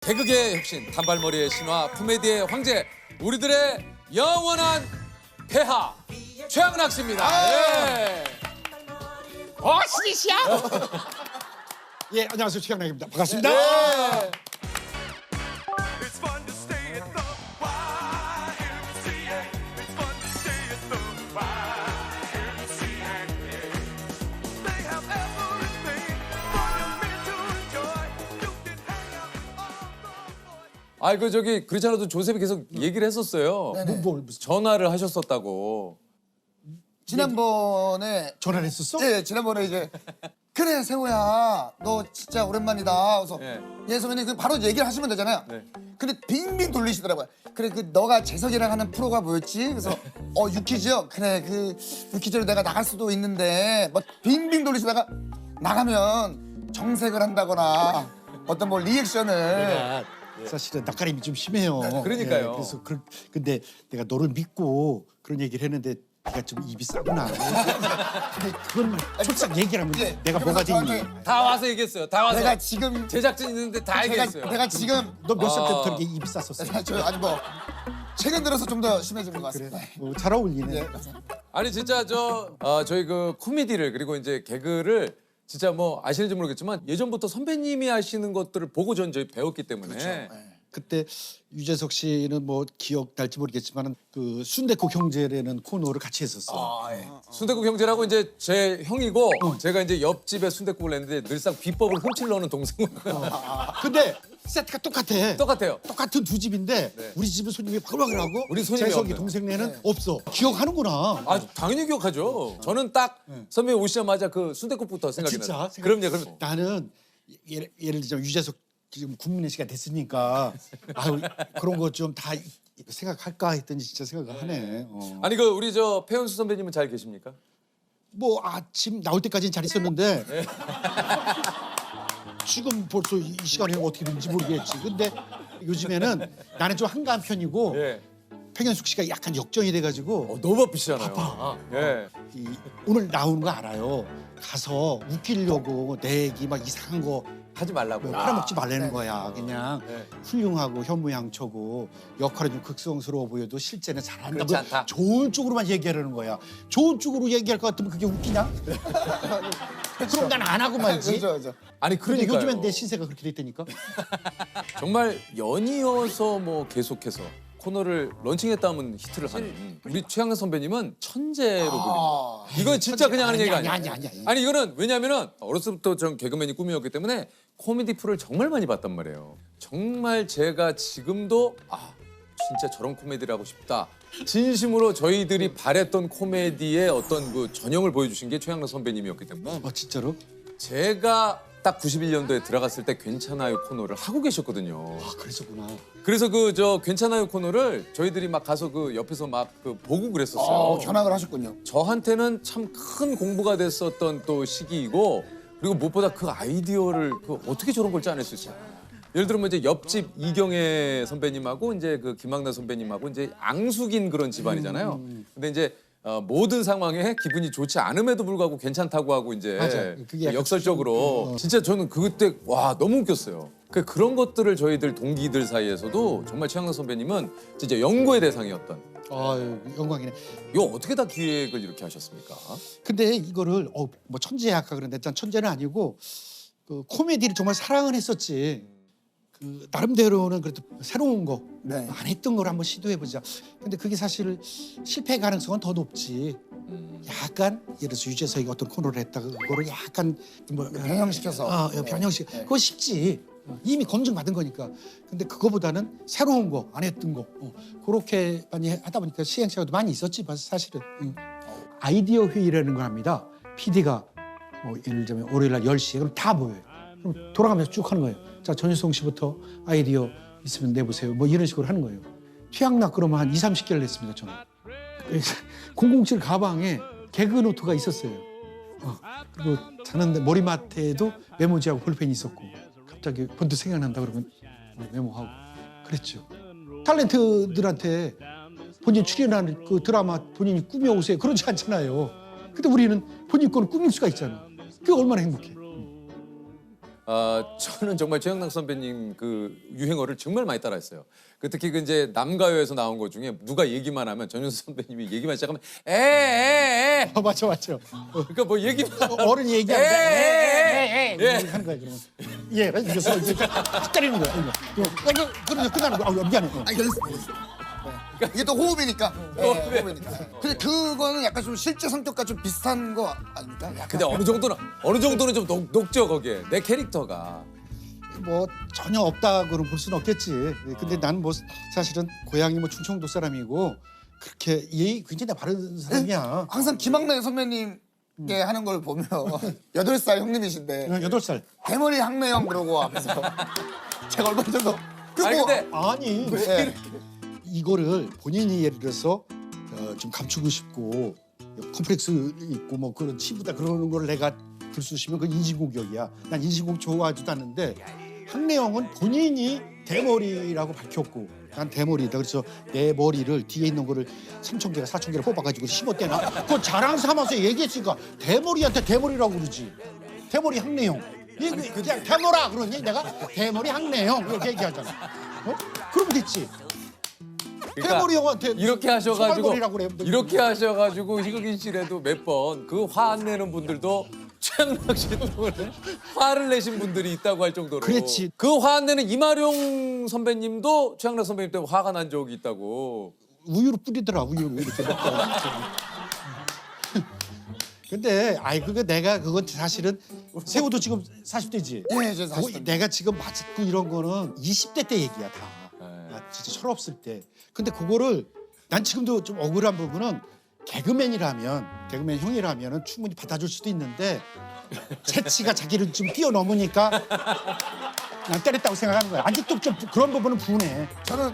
개그계의 혁신, 단발머리의 신화, 코미디의 황제, 우리들의 영원한 폐하 최양락 씨입니다. 예. 신이시야? 예, 안녕하세요. 최양락입니다. 반갑습니다. 예. It's fun to stay at the YMCA. It's fun to stay at the YMCA. They have everything for your men to enjoy. You can hang out with all the boys. 아, 그 저기 그렇지 않아도 조셉이 계속 얘기를 했었어요. 무슨 전화를 하셨었다고. 지난번에 전화를 했었어? 예, 지난번에 이제 그래 세호야 너 진짜 오랜만이다. 그래서 예. 예 선배님 그 바로 얘기를 하시면 되잖아요. 네. 근데 빙빙 돌리시더라고요. 그래 그 너가 재석이랑 하는 프로가 뭐였지? 그래서 유퀴즈요. 그래 그 유퀴즈로 내가 나갈 수도 있는데 뭐 빙빙 돌리시다가 나가면 정색을 한다거나 어떤 뭐 리액션을 내가 사실은 낯가림이 좀 심해요. 그러니까요. 그래서 근데 내가 너를 믿고 그런 얘기를 했는데 네가 좀 입이 싸구나. 근데 그건 솔직히 얘기를 하면 예, 내가 뭐가 그래서 되니? 저한테 다 와서 얘기했어요. 다 와서. 내가 지금 제작진 있는데 다 얘기했어요. 내가 지금 너 몇 살 아. 때부터 이렇게 입이 쌌었어? 저 아니 뭐 최근 들어서 좀 더 심해진 것 그래, 같습니다. 잘 어울리네. 예. 아니 진짜 저희 그 코미디를 그리고 이제 개그를 진짜 뭐 아시는지 모르겠지만 예전부터 선배님이 하시는 것들을 보고 저희 배웠기 때문에 예. 그때 유재석 씨는 뭐 기억날지 모르겠지만 그 순댓국 형제라는 코너를 같이 했었어. 순댓국 형제라고 이제 제 형이고 제가 이제 옆집에 순댓국을 냈는데 늘상 비법을 훔칠 넣는 동생으로 근데 세트가 똑같아. 똑같아요. 똑같은 두 집인데 우리 집은 손님이 바글바글하고 우리 손님이 재석이 없네요. 동생네는 없어. 기억하는구나. 아 당연히 기억하죠. 저는 딱 선배 오시자마자 그 순댓국부터 생각이 진짜? 나요. 그럼요. 나는 예를 들자면 유재석 지금 국민의 시가 됐으니까 아유 그런 거 좀 다 생각할까 했더니 진짜 생각을 하네. 아니 그 우리 저 배현수 선배님은 잘 계십니까? 뭐 아침 나올 때까지는 잘 있었는데 네. 지금 벌써 이 시간이 어떻게 되는지 모르겠지. 근데 요즘에는 나는 좀 한가한 편이고 예. 백현숙 씨가 약간 역전이 돼가지고 너무 바쁘시잖아요. 바빠. 예. 오늘 나오는 거 알아요. 가서 웃기려고 내 얘기 막 이상한 거 하지 말라고. 팔아먹지 말라는 거야. 그냥 네. 훌륭하고 현모양처고 역할이 좀 극성스러워 보여도 실제는 잘한다. 그렇지 않다. 좋은 쪽으로만 얘기하려는 거야. 좋은 쪽으로 얘기할 것 같으면 그게 웃기냐? 그럼 난 안 하고 말지. 그렇죠. 아니 근데 그러니까 요즘엔 내 신세가 그렇게 됐다니까. 정말 연이어서 뭐 계속해서 코너를 런칭했다면 히트를 하는 우리 최양락 선배님은 천재로 불립니다. 이건 진짜 그냥 하는 얘기가 아니에요. 아니야. 아니 이거는 왜냐면은 어렸을 때부터 전 개그맨이 꿈이었기 때문에 코미디 프로를 정말 많이 봤단 말이에요. 정말 제가 지금도 진짜 저런 코미디를 하고 싶다. 진심으로 저희들이 바랬던 코미디의 어떤 그 전형을 보여주신 게 최양락 선배님이었기 때문에 진짜로? 제가 딱 91년도에 들어갔을 때 괜찮아요 코너를 하고 계셨거든요. 그랬었구나. 그래서 그 저 괜찮아요 코너를 저희들이 막 가서 그 옆에서 막 그 보고 그랬었어요. 견학을 하셨군요. 저한테는 참 큰 공부가 됐었던 또 시기이고 그리고 무엇보다 그 아이디어를 그 어떻게 저런 걸 짜낼 수 있어요. 예를 들면 이제 옆집 이경애 선배님하고 이제 그 김학래 선배님하고 이제 앙숙인 그런 집안이잖아요. 근데 이제 모든 상황에 기분이 좋지 않음에도 불구하고 괜찮다고 하고 이제 맞아요. 그게 약간 역설적으로 진짜 저는 그때 와 너무 웃겼어요. 그런 것들을 저희들 동기들 사이에서도 정말 최양락 선배님은 진짜 연구의 대상이었던. 아유 영광이네. 이거 어떻게 다 기획을 이렇게 하셨습니까? 근데 이거를 뭐 천재야 아까 그런데 일단 천재는 아니고 그 코미디를 정말 사랑은 했었지. 그 나름대로는 그래도 새로운 거 안 네. 했던 걸 한번 시도해보자. 근데 그게 사실 실패 가능성은 더 높지. 약간 예를 들어서 유재석이 어떤 코너를 했다 그거를 약간 뭐 변형시켜서. 변형식 그거 쉽지. 이미 검증받은 거니까. 근데 그거보다는 새로운 거 안 했던 거 그렇게 많이 하다 보니까 시행착오도 많이 있었지 사실은. 아이디어 회의라는 걸 합니다. PD가 뭐 예를 들면 월요일 날 10시에 그럼 다 모여요. 그럼 돌아가면서 쭉 하는 거예요. 자, 전유성 씨부터 아이디어 있으면 내보세요. 뭐 이런 식으로 하는 거예요. 최양락 그러면 한 20-30개를 냈습니다, 저는. 007 가방에 개그 노트가 있었어요. 그리고 자는데 머리맡에도 메모지하고 볼펜이 있었고 갑자기 번뜩 생각난다 그러면 메모하고 그랬죠. 탤런트들한테 본인 출연하는 그 드라마 본인이 꾸며오세요. 그러지 않잖아요. 근데 우리는 본인 거는 꾸밀 수가 있잖아. 그게 얼마나 행복해. 저는 정말 최양락 선배님 그 유행어를 정말 많이 따라했어요. 그 특히 그 이제 남가요에서 나온 것 중에 누가 얘기만 하면 전윤수 선배님이 얘기만 시작하면 에에에 맞죠. 그러니까 뭐 얘기만 어른이 얘기하는데 예. 이렇게 하는 거야 그러면 예 이겨서 때리는 거야. 그러면 끝나는 거야. 미안해. 알겠어. 이게 또 호흡이니까. 호흡이니까. 근데 그거는 약간 좀 실제 성격과 좀 비슷한 거 아닙니까? 약간. 근데 어느 정도는 좀 녹죠 거기에 내 캐릭터가. 뭐 전혀 없다고는 볼 수는 없겠지. 근데 나는 뭐 사실은 고향이 뭐 충청도 사람이고 그렇게 굉장히 바른 사람이야. 항상 김학래 선배님께 하는 걸 보면 8살 형님이신데 8살. 대머리 학래 형 그러고 앞에서 제가 얼마 전에 아니 끄고 근데 아니 예. 이거를 본인이 예를 들어서 좀 감추고 싶고 컴플렉스 있고 뭐 그런 치부다 그러는 걸 내가 들쑤시면 그건 인신공격이야. 난 인신공격 좋아하지도 않는데 학래형은 본인이 대머리라고 밝혔고 난 대머리다. 그래서 내 머리를 뒤에 있는 거를 3,000개가 4,000개를 뽑아가지고 심었대나. 그거 자랑 삼아서 얘기했으니까 대머리한테 대머리라고 그러지. 대머리 학래형. 그냥 대머라 그러니 내가 대머리 학래형 이렇게 얘기하잖아. 그럼 됐지. 그러니까 대머리 형한테 이렇게 하셔가지고 소갈머리라고 그래. 이렇게 하셔가지고 희극인 씨라도 몇 번 그 화 안 내는 분들도 최양락 씨 때문에 화를 내신 분들이 있다고 할 정도로. 그렇지. 그 화 안 내는 이마룡 선배님도 최양락 선배님 때문에 화가 난 적이 있다고. 우유로 뿌리더라 우유로 이렇게 먹다가. 근데 그거 내가 그건 사실은 세호도 지금 40대지. 예, 저 40대. 내가 지금 맞고 이런 거는 20대 때 얘기야 다. 진짜 철없을 때. 근데 그거를 난 지금도 좀 억울한 부분은 개그맨 형이라면은 충분히 받아줄 수도 있는데 재치가 자기를 좀 뛰어넘으니까 난 때렸다고 생각하는 거야. 아직도 좀 그런 부분은 분해. 저는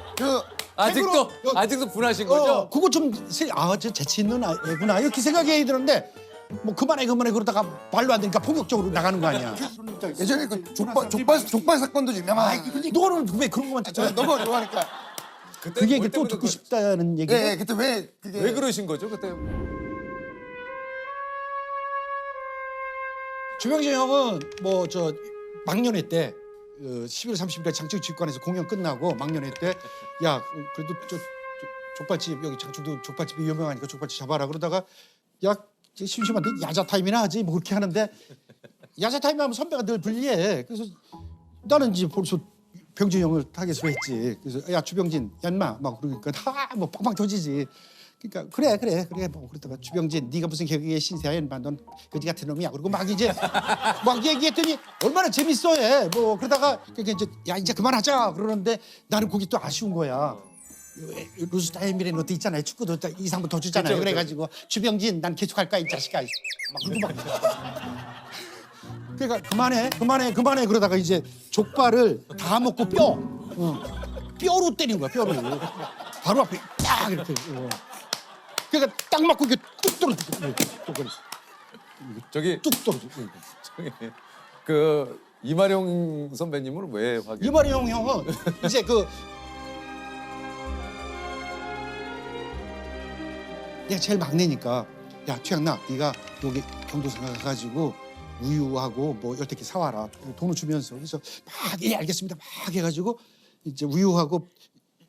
아직도 분하신 거죠? 그거 좀 저 재치 있는 애구나 이렇게 생각이 들었는데 뭐 그만해 그러다가 말로 안 되니까 폭력적으로 나가는 거 아니야. 예전에 그 족발 사건도 유명한. 근데 너는 왜 그런 것만 저 듣잖아. 너무 좋아하니까. 그때 그 뭘 얘기 또 때문에 듣고 싶다는 얘기. 예, 그때 왜 그게 왜 그러신 거죠 그때? 주병진 형은 뭐 저 막년회 때 11월 30일에 장충직관에서 공연 끝나고 막년회 때 야 그래도 저 족발집 여기 장충도 족발집이 유명하니까 족발집 잡아라 그러다가 야 심심한데 야자 타임이나 하지 뭐 그렇게 하는데 야자 타임 하면 선배가 늘 불리해. 그래서 나는 이제 벌써 병진 형을 타겟으로 했지. 그래서 야 주병진 야 인마 막 그러니까 다 뭐 빵빵 터지지. 그러니까 그래 뭐 그러다가 주병진 네가 무슨 개그의 신세야 인마 넌 거지 같은 놈이야. 그리고 막 이제 막 얘기했더니 얼마나 재밌어 해. 뭐 그러다가 이제 야 이제 그만하자 그러는데 나는 거기 또 아쉬운 거야. 루스 타임이라는 것도 있잖아요. 축구도 이상부 더 주잖아요. 그쵸. 그래가지고 주병진 난 계속할 거야 이 자식아. 막 그러고 막. 그러니까 그만해 그러다가 이제 족발을 다 먹고 뼈로 때린 거야 뼈를. 바로 앞에 딱 이렇게. 그러니까 딱 맞고 이게 뚝 떨어져. 저기 뚝 떨어져. 그 이마룡 선배님은 왜 확인? 이마룡 형은 이제 내가 제일 막내니까 야 최양락 네가 여기 경도상가 가가지고 우유하고 뭐 10개 사와라. 돈을 주면서 그래서 막 예 알겠습니다 막 해가지고 이제 우유하고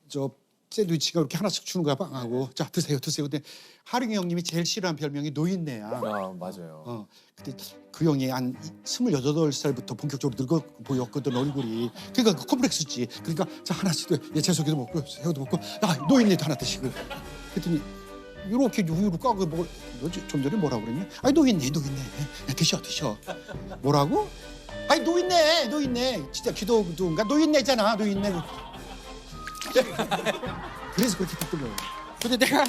저 샌드위치가 이렇게 하나씩 주는 거야 빵하고 자 드세요. 근데 하룡이 형님이 제일 싫어하는 별명이 노인네야. 맞아요. 근데 그 형이 한 28살부터 본격적으로 늙어 보였거든 얼굴이. 그러니까 그 컴플렉스지. 그러니까 자 하나씩 얘 채소기도 먹고 새우도 먹고 야 노인네도 하나 드시고. 그랬더니 이렇게 우유로 까고 먹을. 너 좀 전에 뭐라고 그랬냐? 아니 노인네. 야, 드셔. 뭐라고? 아니 노인네. 진짜 기도인가 노인네잖아 노인네. 그래서 그렇게 됐던 거예요. 근데 내가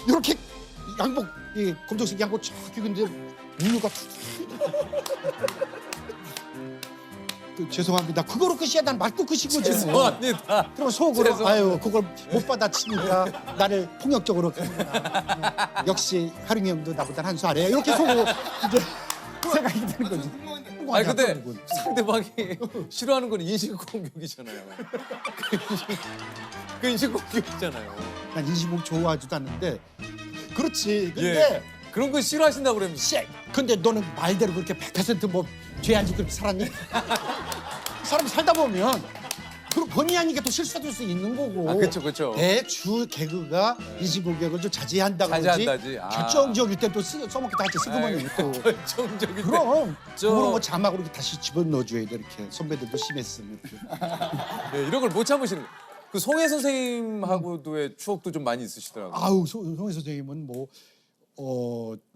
이렇게 양복 검정색 양복 쫙 끼고 있는데 우유가 죄송합니다. 그거로 끝이야. 난 맞고 끝인 거지. 죄송합니다. 그럼 속으로 죄송합니다. 아유 그걸 못 받아치니까 나를 폭력적으로 가는구나. 역시 하룡이 형도 나보다 한 수 아래. 이렇게 속으로 이제 생각이 드는 거지. 아니 근데 상대방이 싫어하는 건 인신공격이잖아요. 그 인신공격이잖아요. 난 인신공 좋아하지도 않는데 그렇지. 근데 예. 그런 거 싫어하신다고 그러면서. 쎄. 근데 너는 말대로 그렇게 100%뭐 죄 안 지고 그렇게 살았니? 사람 살다 보면 그리고 본의 아니게 또 실수할 수 있는 거고. 아, 그쵸. 대주 개그가 이지고객을 좀 자제한다고 그러지. 자제한다지. 아. 결정적일 때 또 써먹기 다 같이 쓰고만 있고. 결정적인. 그럼 저- 그런 거 자막으로 이렇게 다시 집어넣어줘야 돼 이렇게. 선배들도 심했으면 이렇게. 네, 이런 걸 못 참으시는. 그 송혜 선생님하고도의 추억도 좀 많이 있으시더라고요. 아우 송혜 선생님은 뭐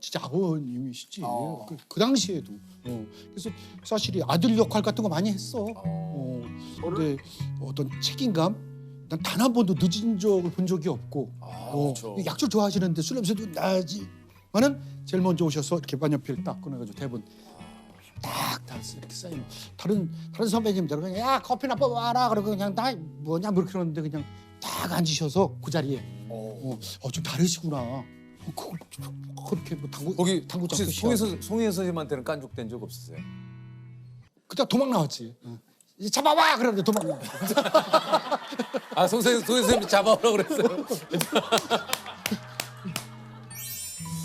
진짜 아버님이시지. 그 당시에도. 그래서 사실 아들 역할 같은 거 많이 했어. 근데 어떤 책임감, 난 단 한 번도 늦은 적을 본 적이 없고. 그렇죠. 약줄 좋아하시는데 술 냄새도 나지만은 제일 먼저 오셔서 이렇게 만년필 딱 꺼내가지고 대본 딱 이렇게 쌓이는. 다른 선배님들은 그냥 야 커피나 뽑아라 그러고 그냥 나 뭐냐 뭐 그러는데 그냥 딱 앉으셔서 그 자리에. 좀 다르시구나. 그렇게 뭐 거기 당구 혹시 송혜 선생님한테는 깐족된 적 없으세요? 그때 도망 나왔지. 이제 잡아와 그러는데 도망 나와. 아, 송혜 선생님 잡아오라고 그랬어요.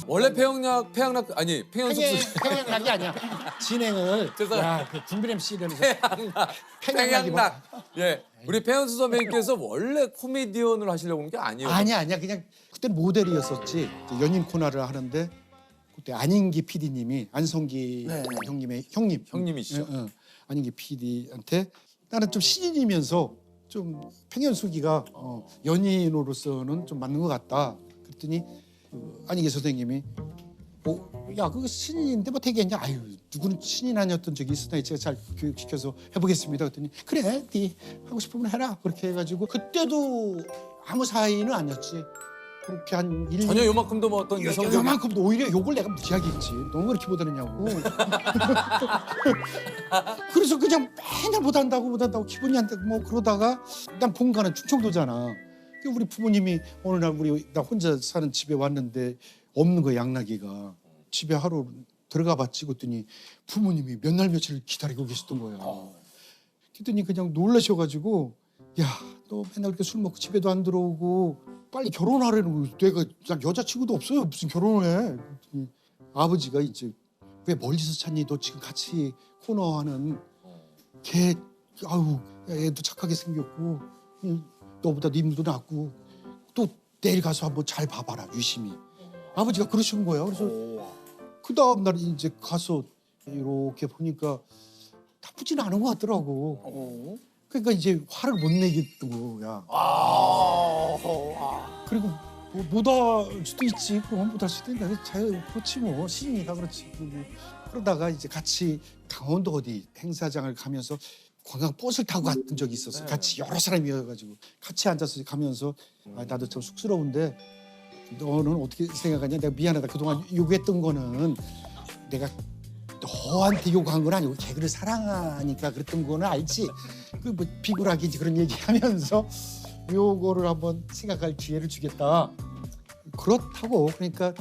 원래 폐양락 아니 폐연숙 평양락이 아니야. 진행을 죄송합니다. 그 군빈 MC라면서 폐양락. 예, 우리 폐연수 선배님께서 원래 코미디언을 하시려고 하는 게 아니에요. 아니야 그냥 그때는 모델이었었지. 이제 연인 코너를 하는데 그때 안인기 PD님이 안성기 네. 형님의 형님 형님이시죠. 안인기 PD한테 나는 좀 신인이면서 좀 팽현숙이가 연인으로서는 좀 맞는 것 같다. 그랬더니 안인기 선생님이 야 그거 신인인데 뭐 되겠냐? 아유 누구는 신인 아니었던 적이 있으나 제가 잘 교육시켜서 해보겠습니다. 그랬더니 그래 네 하고 싶으면 해라. 그렇게 해가지고 그때도 아무 사이는 아니었지. 그렇게 한 1, 전혀 요만큼도 뭐 어떤 이성 요만큼도 오히려 욕을 내가 무지하게 했지. 너무 그렇게 못하느냐고. 그래서 그냥 맨날 못한다고 기분이 안 되고 뭐 그러다가 난 본가는 충청도잖아. 우리 부모님이 어느 날 나 혼자 사는 집에 왔는데 없는 거야 양락이가. 집에 하루 들어가 봤지. 그랬더니 부모님이 몇 날 며칠 기다리고 계셨던 거야. 그랬더니 그냥 놀라셔가지고 야 너 맨날 그렇게 술 먹고 집에도 안 들어오고 빨리 결혼하라는 거. 내가 난 여자친구도 없어요. 무슨 결혼을 해. 그랬더니 아버지가 이제 왜 멀리서 찾니? 너 지금 같이 코너하는 걔 아우 애도 착하게 생겼고 너보다 님도 낫고 또 내일 가서 한번 잘 봐봐라 유심히. 아버지가 그러신 거야. 그래서 그 다음 날 이제 가서 이렇게 보니까 나쁘진 않은 것 같더라고. 그러니까 이제 화를 못 내겠던 거야. 그리고 뭐 못할 수도 있지. 그럼 못할 수도 있는데 그렇지 뭐 신이다 그렇지. 그리고 그러다가 이제 같이 강원도 어디 행사장을 가면서 관광 버스를 타고 갔던 적이 있었어. 같이 여러 사람이어가지고 같이 앉아서 가면서 나도 좀 쑥스러운데 너는 어떻게 생각하냐? 내가 미안하다. 그동안 요구했던 거는 내가 너한테 요구한 건 아니고 개그를 사랑하니까 그랬던 거는 알지. 그 뭐 비굴하게 그런 얘기하면서 요거를 한번 생각할 기회를 주겠다. 그렇다고 그러니까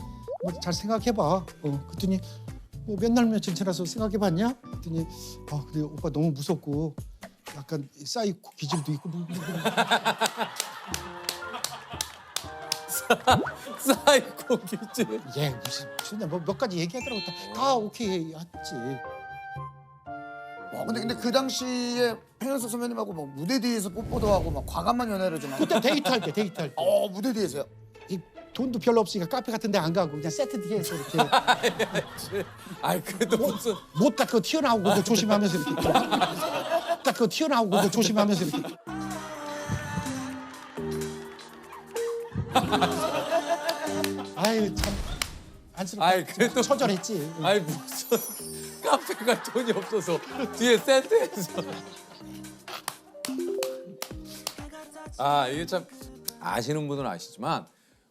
뭐 잘 생각해봐. 그랬더니 뭐 몇 날 며칠 지나서 생각해봤냐? 그랬더니 근데 오빠 너무 무섭고 약간 사이코 기질도 있고 사이코 기질. 예 무슨 뭐몇 가지 얘기하더라고. 다 오케이 했지. 근데 그 당시에 팽현숙 선배님하고 뭐 무대 뒤에서 뽀뽀도 하고 막 과감한 연애를 좀 하고. 그때 데이트할 때. 무대 뒤에서요. 이 돈도 별로 없으니까 카페 같은 데 안 가고 그냥 세트 뒤에서 이렇게 아이 그래도 무슨 못다 그거 튀어나오고 그거 조심하면서 이렇게 딱 그거 튀어나오고 그거 조심하면서 이렇게 아유 참 안쓰럽고 아이 그래도 처절했지. 아이 무슨 카페가 돈이 없어서 뒤에 세트에서 이게 참 아시는 분은 아시지만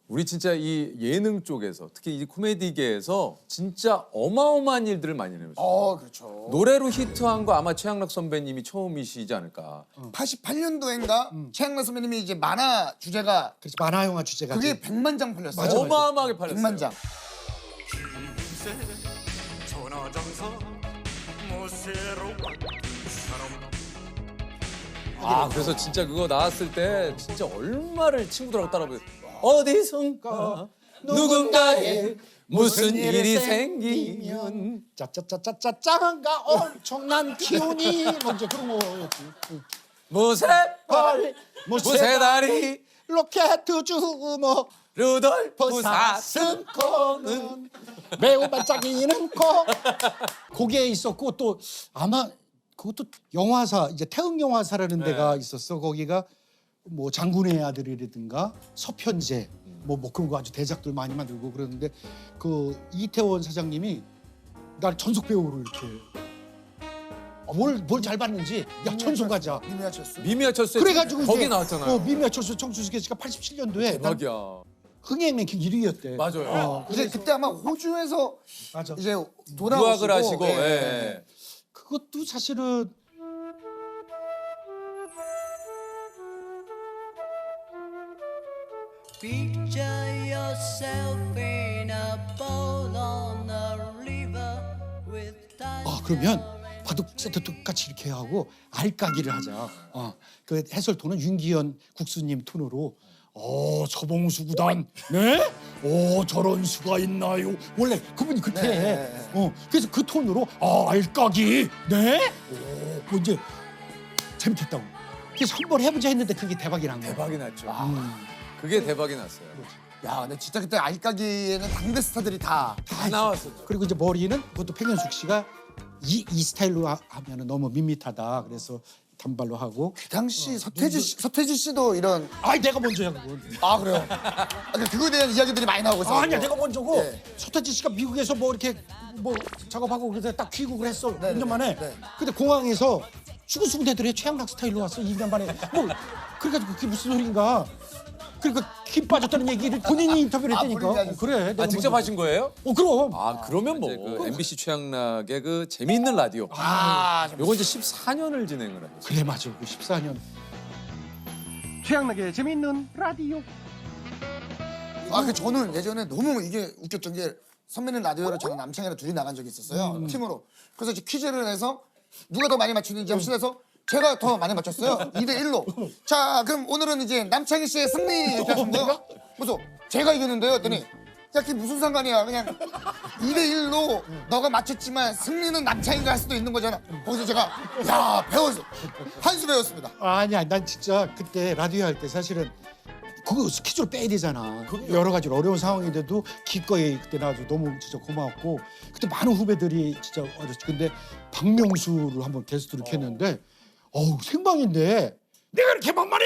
우리 진짜 이 예능 쪽에서 특히 이 코미디계에서 진짜 어마어마한 일들을 많이 내면서 그렇죠. 노래로 히트한 거 아마 최양락 선배님이 처음이시지 않을까. 88년도인가 최양락 선배님이 이제 만화 주제가 그렇지 만화 영화 주제가 그게 100만 장 팔렸어요. 맞아. 어마어마하게 팔렸어요. 100만 장. 전화장사 무쇠로 그래서 진짜 그거 나왔을 때 진짜 얼마를 친구들하고 따라 부르 어디선가 누군가에 무슨 일이 생기면 짜짜짜짜짜짜가 엄청난 기운이 먼저 그런 거였지. 무쇠벌 무쇠다리 로켓 주먹 루돌프 사슴코는 매우 반짝이는 코. 거기에 있었고 또 아마 그것도 영화사 이제 태흥 영화사라는 데가 있었어. 거기가 뭐 장군의 아들이라든가 서편제 뭐 그런 거 아주 대작들 많이 만들고 그러는데 그 이태원 사장님이 날 전속 배우로 이렇게 뭘 잘 봤는지 야 천송 가자. 미미아쳤어. 미미아 철수 그래가지고 거기 이제 나왔잖아요. 미미아 철수 청춘수계 씨가 87년도에 대박이야. 흥행 랭킹 1위였대. 맞아요. 근데 그때 아마 호주에서 맞아. 이제 돌아오시고 유학을 하시고 예. 그것도 사실은 Picture yourself in a boat on a river with 그러면 바둑 세트 똑같이 이렇게 하고 알까기를 하자. 그 해설톤은 윤기현 국수님 톤으로 서봉수 구단 네? 저런 수가 있나요? 원래 그분이 그때 네. 그래서 그 톤으로 알까기 네? 뭐 이제 재밌겠다고. 그래서 한번 해보자 했는데 그게 대박이 난 거야. 대박이 났죠. 그게 대박이 났어요. 야, 근데 진짜 그때 알까기에는 당대 스타들이 다 다 나왔었죠. 그리고 이제 머리는 그것도 백현숙 씨가 이 스타일로 하면은 너무 밋밋하다. 그래서 단발로 하고. 그 당시 서태지 씨도 이런 내가 먼저야 그건. 그래요. 근데 그거에 대한 이야기들이 많이 나오고 있어요. 아니야 내가 먼저고 네. 서태지 씨가 미국에서 뭐 이렇게 뭐 작업하고 그래서 딱 귀국을 했어. 네, 2년 만에. 네. 근데 공항에서 수근수근대들의 최양락 스타일로 왔어. 2년 만에. 뭐 그래가지고 그게 무슨 소린가. 그러니까 힘 빠졌다는 얘기를 본인이 인터뷰를 했다니까. 본인이 하셨어요? 그래. 내가 직접 먼저. 하신 거예요? 그럼. 그러면 뭐 그 MBC 최양락의 그 재미있는 라디오. 요거 이제 14년을 진행을 하셨어요. 그래 맞아. 14년. 최양락의 재미있는 라디오. 저는 예전에 너무 이게 웃겼던 게 선배는 라디오를 저랑 남창이랑 둘이 나간 적이 있었어요. 팀으로. 그래서 이제 퀴즈를 내서 누가 더 많이 맞추는지 합실해서 제가 더 많이 맞췄어요. 2대1로. 자, 그럼 오늘은 이제 남창희 씨의 승리 이렇게 하신 거예요. 그래서 제가 이겼는데요. 했더니 야, 그게 무슨 상관이야. 그냥 2대1로 너가 맞췄지만 승리는 남창희가 할 수도 있는 거잖아. 거기서 제가 배웠어. 한 수 배웠습니다. 아니야 난 진짜 그때 라디오 할 때 사실은 그거 스케줄 빼야 되잖아. 여러 가지로 어려운 상황인데도 기꺼이 그때 나와서 너무 진짜 고마웠고 그때 많은 후배들이 진짜 어렸지. 근데 박명수를 한번 게스트로 했는데 생방인데 내가 이렇게 만만해.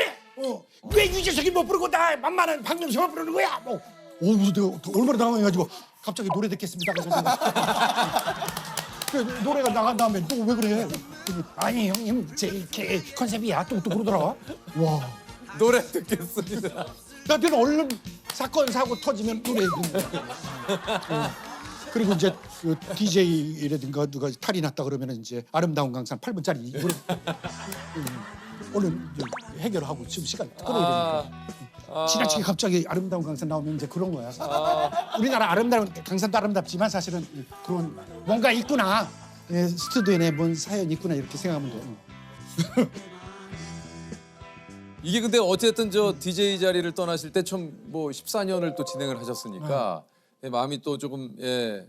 왜 유재석이 못 부르고 나 만만한 박명수만 부르는 거야? 그래서 내가 얼마나 당황해가지고 갑자기 노래 듣겠습니다. 그래서 내가 노래가 나간 다음에 또 왜 그래? 그랬더니, 아니 형님 제 컨셉이야. 또 그러더라. 와. 노래 듣겠습니다. 나한테는 얼른 사건 사고 터지면 노래 듣는 거야. 그리고 이제 그 DJ라든가 누가 탈이 났다 그러면 이제 아름다운 강산 8분짜리 이걸 얼른 이제 해결하고 지금 시간 끌어야 되니까. 지나치게 갑자기 아름다운 강산 나오면 이제 그런 거야. 우리나라 아름다운 강산도 아름답지만 사실은 그런 뭔가 있구나. 스튜디오에 내뭔 사연이 있구나 이렇게 생각하면 돼. 이게 근데 어쨌든 저 DJ 자리를 떠나실 때 좀 뭐 14년을 또 진행을 하셨으니까 마음이 또 조금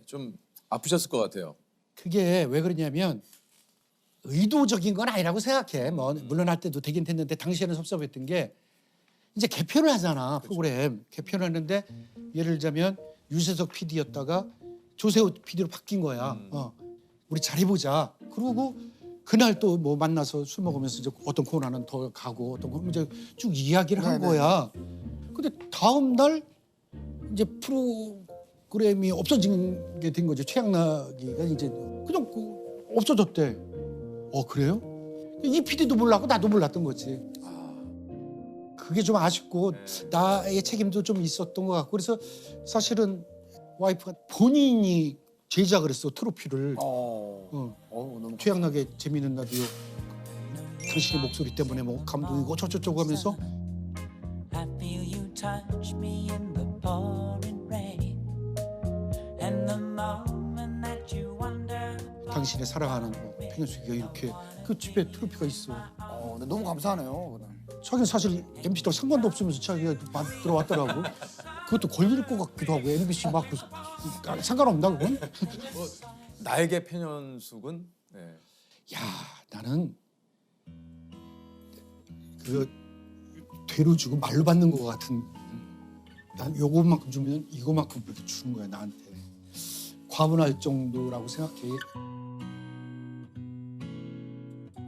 좀 아프셨을 것 같아요. 그게 왜 그러냐면 의도적인 건 아니라고 생각해. 뭐 물러날 때도 되긴 됐는데 당시에는 섭섭했던 게 이제 개편을 하잖아. 프로그램 개편을 하는데 예를 들자면 유재석 PD였다가 조세호 PD로 바뀐 거야. 우리 잘해보자. 그러고 그날 또 뭐 만나서 술 먹으면서 이제 어떤 코너는 더 가고 어떤 거 이제 쭉 이야기를 한 거야. 근데 다음 날 이제 프로그램이 없어진 게 된 거죠. 최양락이가 이제 그냥 없어졌대. 그래요? 이 PD도 몰랐고 나도 몰랐던 거지. 그게 좀 아쉽고 나의 책임도 좀 있었던 것 같고 그래서 사실은 와이프가 본인이 제작을 했어 트로피를. 너무 최양락의 재미있는 라디오 당신의 목소리 때문에 뭐 감동이고 저쩌고 하면서 I feel you touch me in the pouring rain and the moment that you wander 당신의 사랑하는 팽현숙이가 이렇게 그 집에 트로피가 있어. 근데 너무 감사하네요. 자기는 사실 MC랑 상관도 없으면서 자기가 들어왔더라고. 그것도 걸릴 것 같기도 하고 MBC 막 상관없나 그건? 나에게 편현숙은 네. 야 나는 그 되로 주고 말로 받는 것 같은. 난 요것만큼 주면 이거만큼 그렇게 주는 거야 나한테. 과분할 정도라고 생각해.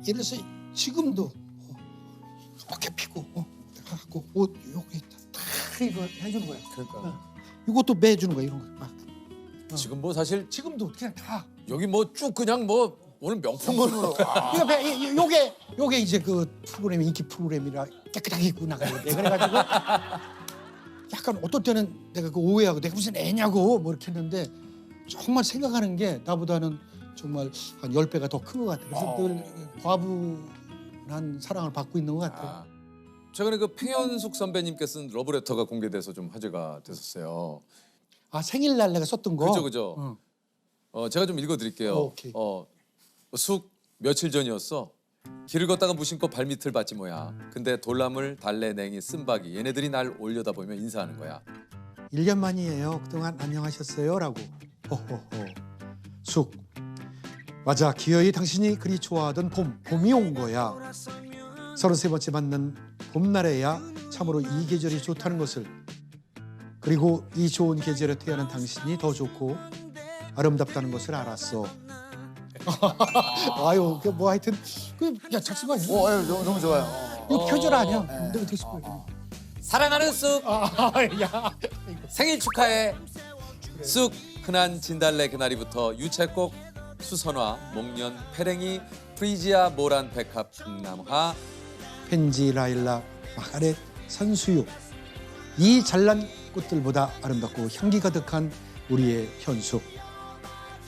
예를 들어서 지금도 어깨 피고 내가 갖고 옷 여기 다 이거 해주는 거야. 그러니까 이것도 매주는 거야 이런 거. 막 지금 뭐 사실 지금도 그냥 다. 여기 뭐 쭉 그냥 뭐 오늘 명품으로 요게 이제 그 프로그램이 인기 프로그램이라 깨끗하게 입고 나가야 돼. 그래가지고 약간 어떨 때는 내가 그 오해하고 내가 무슨 애냐고 뭐 이렇게 했는데 정말 생각하는 게 나보다는 정말 한 10배가 더 큰 것 같아. 그래서 늘 과분한 사랑을 받고 있는 것 같아. 아, 최근에 그 팽현숙 선배님께 쓴 러브레터가 공개돼서 좀 화제가 됐었어요. 아 생일날 내가 썼던 거. 그죠. 제가 좀 읽어드릴게요. 오케이. 숙 며칠 전이었어. 길을 걷다가 무심코 발밑을 봤지 뭐야. 근데 돌나물, 달래, 냉이, 쓴바기 얘네들이 날 올려다보며 인사하는 거야. 1년 만이에요. 그동안 안녕하셨어요? 라고. 호호호. 숙. 맞아. 기어이 당신이 그리 좋아하던 봄이 온 거야. 33번째 맞는 봄날에야 참으로 이 계절이 좋다는 것을. 그리고 이 좋은 계절에 태어난 당신이 더 좋고 아름답다는 것을 알았어. 아유, 그 뭐 하여튼 그야 작수가 아니야. 너무 좋아요. 이거 표절 아니야. 근데 어떻게 싶어? 사랑하는 쑥 야. 생일 축하해. 쑥 흔한 진달래 그나리부터 유채꽃, 수선화, 목련, 페랭이, 프리지아, 모란, 백합, 풍남화, 펜지, 라일락, 마가렛, 산수유. 이 잘난 꽃들보다 아름답고 향기 가득한 우리의 현숙.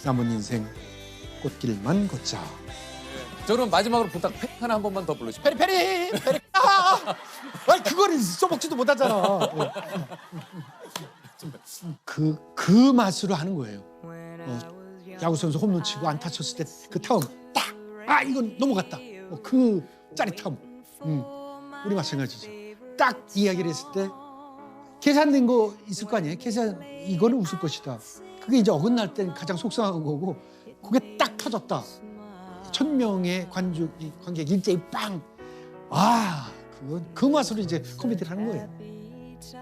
남은 인생 꽃길만 걷자. 저 그럼 마지막으로 부탁 팩 하나 한 번만 더 불러주세요. 페리. 아니 그거를 써먹지도 못하잖아. 그 맛으로 하는 거예요. 야구 선수 홈런 치고 안타 쳤을 때 그 타움 딱. 아 이건 넘어갔다. 그 짜릿함. 우리 마찬가지죠. 딱 이야기를 했을 때 계산된 거 있을 거 아니에요. 계산 이거는 웃을 것이다. 그게 이제 어긋날 땐 가장 속상한 거고 그게 딱 터졌다. 1000명의 관객 일제히 빵. 아, 그 맛으로 이제 코미디를 하는 거예요.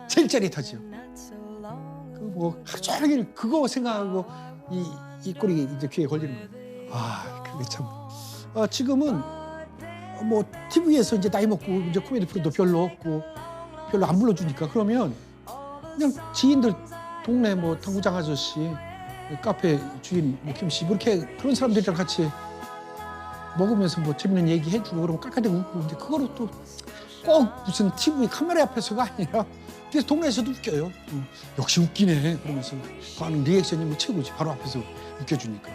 제일 짜릿하죠. 그 뭐 하루 종일 그거 생각하고 이 꼴이 이제 귀에 걸리는 거예요. 아, 그게 참. 지금은 뭐 TV에서 이제 나이 먹고 이제 코미디 프로도 별로 없고 별로 안 불러주니까 그러면 그냥 지인들 동네 뭐 당구장 아저씨, 카페 주인, 뭐 김씨 이렇게 그런 사람들이랑 같이 먹으면서 뭐 재밌는 얘기 해주고 그러면 깔깔대고 웃고 근데 그거로 또 꼭 무슨 TV 카메라 앞에서가 아니라 그래서 동네에서도 웃겨요. 역시 웃기네 그러면서 하는 리액션이 뭐 최고지 바로 앞에서 웃겨주니까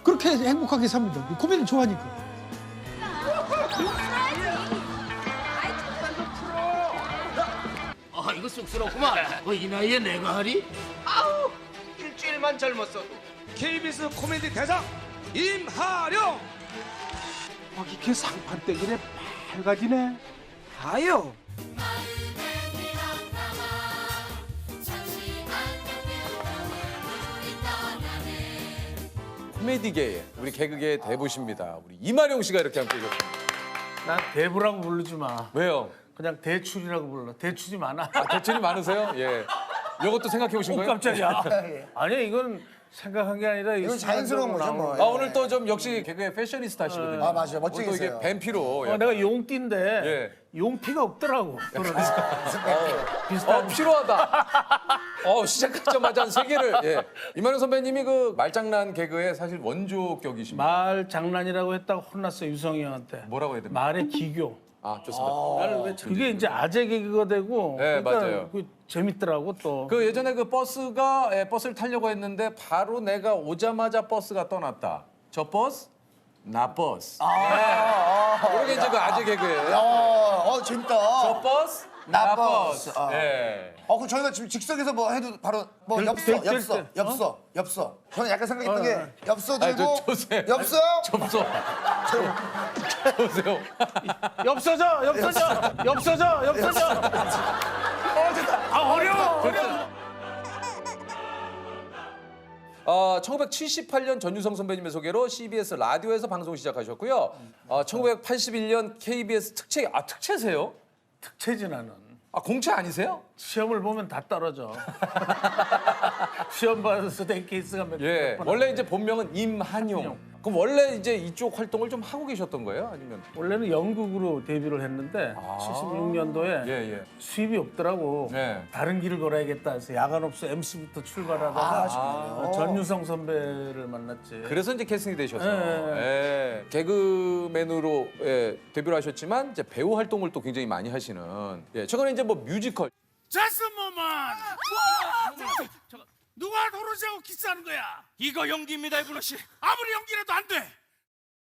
그렇게 행복하게 삽니다. 코미디를 좋아하니까. 아 이거 쑥스럽구만. 이 나이에 내가 하리? 아우 일주일만 젊었어도. KBS 코미디 대상 임하룡. 이렇게 상판대기네 밝아지네. 아유. 코미디계의 우리 개그계의 대부십니다. 우리 이마룡 씨가 이렇게 함께 해줬습니다. 난 대부라고 부르지 마. 왜요? 그냥 대출이라고 불러. 대출이 많아. 대출이 많으세요? 예. 이것도 생각해 오신 거예요? 깜짝이야. 아니야 이건 생각한 게 아니라 이건 자연스러운 거죠, 뭐. 오늘 또 좀 역시 개그의 패셔니스타시거든요. 아, 맞아요. 멋지게 오늘 또 이게 했어요. 뱀피로. 내가 용띠인데 예. 용피가 없더라고. 비슷한. 필요하다. 시작하자마자 한 3개를. 예. 이만영 선배님이 그 말장난 개그의 사실 원조격이십니다. 말 장난이라고 했다가 혼났어 유성이 형한테. 뭐라고 해야 됩니까? 말의 기교. 좋습니다. 나는 왜 그게 이제 아재 개그가 되고. 네, 그러니까 맞아요. 그 재밌더라고 또. 그 예전에 그 버스를 타려고 했는데 바로 내가 오자마자 버스가 떠났다. 저 버스? 나 버스. 이게 이제 그 아재 개그예요. 재밌다. 저 버스? 나버스. 네. 그럼 저희가 지금 즉석에서 뭐 해도 바로 뭐 될 엽서. 때. 저는 약간 생각했던 게 엽서 아니, 들고 조세. 엽서. 접소. 접으세요. 엽서져. 아 어려워. 1978년 전유성 선배님의 소개로 CBS 라디오에서 방송 시작하셨고요. 1981년 KBS 특채세요? 특채진 않은. 공채 아니세요? 시험을 보면 다 떨어져. 시험 봐서 된 케이스가 몇 예. 번 원래 안 이제 돼. 본명은 임한용. 그럼 원래 이제 이쪽 활동을 좀 하고 계셨던 거예요? 아니면? 원래는 연극으로 데뷔를 했는데 76년도에 예. 수입이 없더라고. 네. 다른 길을 걸어야겠다 해서 야간업소 MC부터 출발하다가 전유성 선배를 만났지. 그래서 이제 캐스팅이 되셨어요. 예. 예. 개그맨으로 데뷔를 하셨지만 이제 배우 활동을 또 굉장히 많이 하시는. 예. 최근에 이제 뭐 뮤지컬. Just a moment. 잠깐, 누가 도로시하고 키스하는 거야? 이거 연기입니다, 이분호 씨. 아무리 연기라도 안 돼.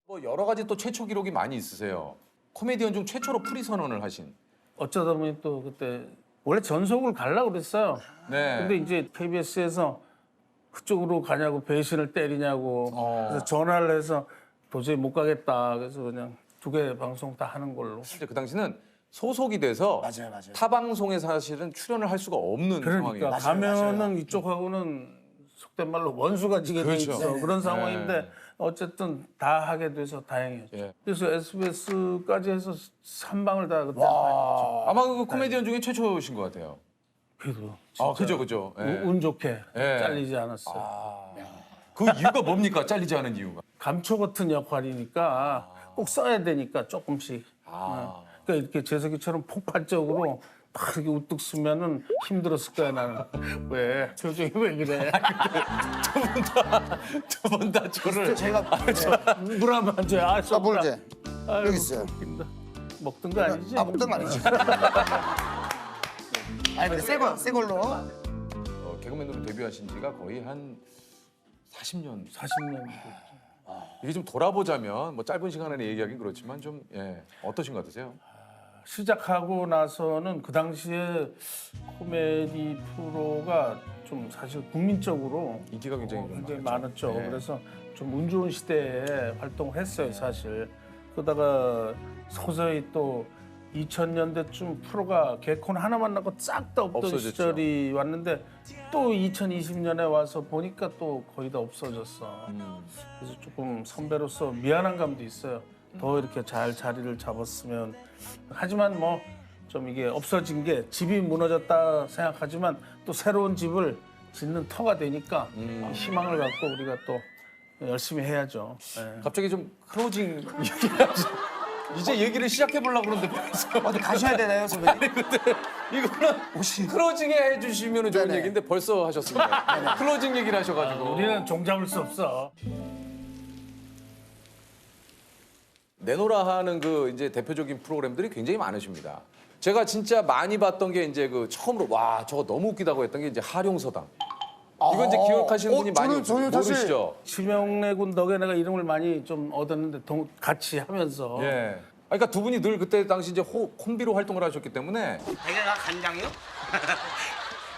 뭐 여러 가지 또 최초 기록이 많이 있으세요. 코미디언 중 최초로 프리 선언을 하신. 어쩌다 보니 또 그때 원래 전속을 가려고 그랬어요. 네. 근데 이제 KBS에서 그쪽으로 가냐고 배신을 때리냐고 그래서 전화를 해서 도저히 못 가겠다. 그래서 그냥 2개 방송 다 하는 걸로. 이제 그 당시는 소속이 돼서 맞아요. 타 방송에 사실은 출연을 할 수가 없는 그러니까 상황이에요. 가면은 이쪽하고는 속된 말로 원수가 지게 돼 그렇죠. 있어. 그런 네. 상황인데 어쨌든 다 하게 돼서 다행이었죠. 예. 그래서 SBS까지 해서 3방을 다 그때 했죠. 아마 그 코미디언 중에 최초신 것 같아요. 그래도 그죠. 예. 운 좋게 예. 잘리지 않았어요. 그 이유가 뭡니까? 잘리지 않은 이유가. 감초 같은 역할이니까 꼭 써야 되니까 조금씩. 그러니까 이렇게 재석이처럼 폭발적으로 막 이렇게 우뚝 쓰면은 힘들었을 거야 나는. 왜? 표정이 왜 그래? 두 분 다 저를 제가 물 한번 줘요. 물 제. 아이고, 여기 있어요. 웃긴다. 먹던 거 아니지? 먹던 거 아니지. 아니 근데 새 걸로. 개그맨으로 데뷔하신 지가 거의 한 40년. 40년. 이게 좀 돌아보자면 뭐 짧은 시간에 얘기하긴 그렇지만 좀 어떠신 것 같으세요? 시작하고 나서는 그 당시에 코미디 프로가 좀 사실 국민적으로 인기가 굉장히 좀 굉장히 많았죠. 많았죠. 네. 그래서 좀 운 좋은 시대에 활동을 했어요, 사실. 그러다가 서서히 또 2000년대쯤 프로가 개콘 하나만 나고 싹 다 없던 없어졌죠. 시절이 왔는데 또 2020년에 와서 보니까 또 거의 다 없어졌어. 그래서 조금 선배로서 미안한 감도 있어요. 더 이렇게 잘 자리를 잡았으면. 하지만 뭐 좀 이게 없어진 게 집이 무너졌다 생각하지만 또 새로운 집을 짓는 터가 되니까 희망을 갖고 우리가 또 열심히 해야죠. 예. 갑자기 좀 클로징 얘기하지. 이제 얘기를 시작해 보려고 그러는데 벌써 어디 가셔야 되나요, 선배님? 이거는 클로징 해주시면 좋은 네네. 얘기인데 벌써 하셨습니다. 클로징 얘기를 하셔가지고. 우리는 종잡을 수 없어. 내노라 하는 그 이제 대표적인 프로그램들이 굉장히 많으십니다. 제가 진짜 많이 봤던 게 이제 그 처음으로 와 저거 너무 웃기다고 했던 게 이제 하룡서당. 이거 이제 기억하시는 분이 많이 저는 사실 모르시죠? 심영래 군 덕에 내가 이름을 많이 좀 얻었는데 같이 하면서 예. 그러니까 두 분이 늘 그때 당시 이제 콤비로 활동을 하셨기 때문에 내가 간장이요?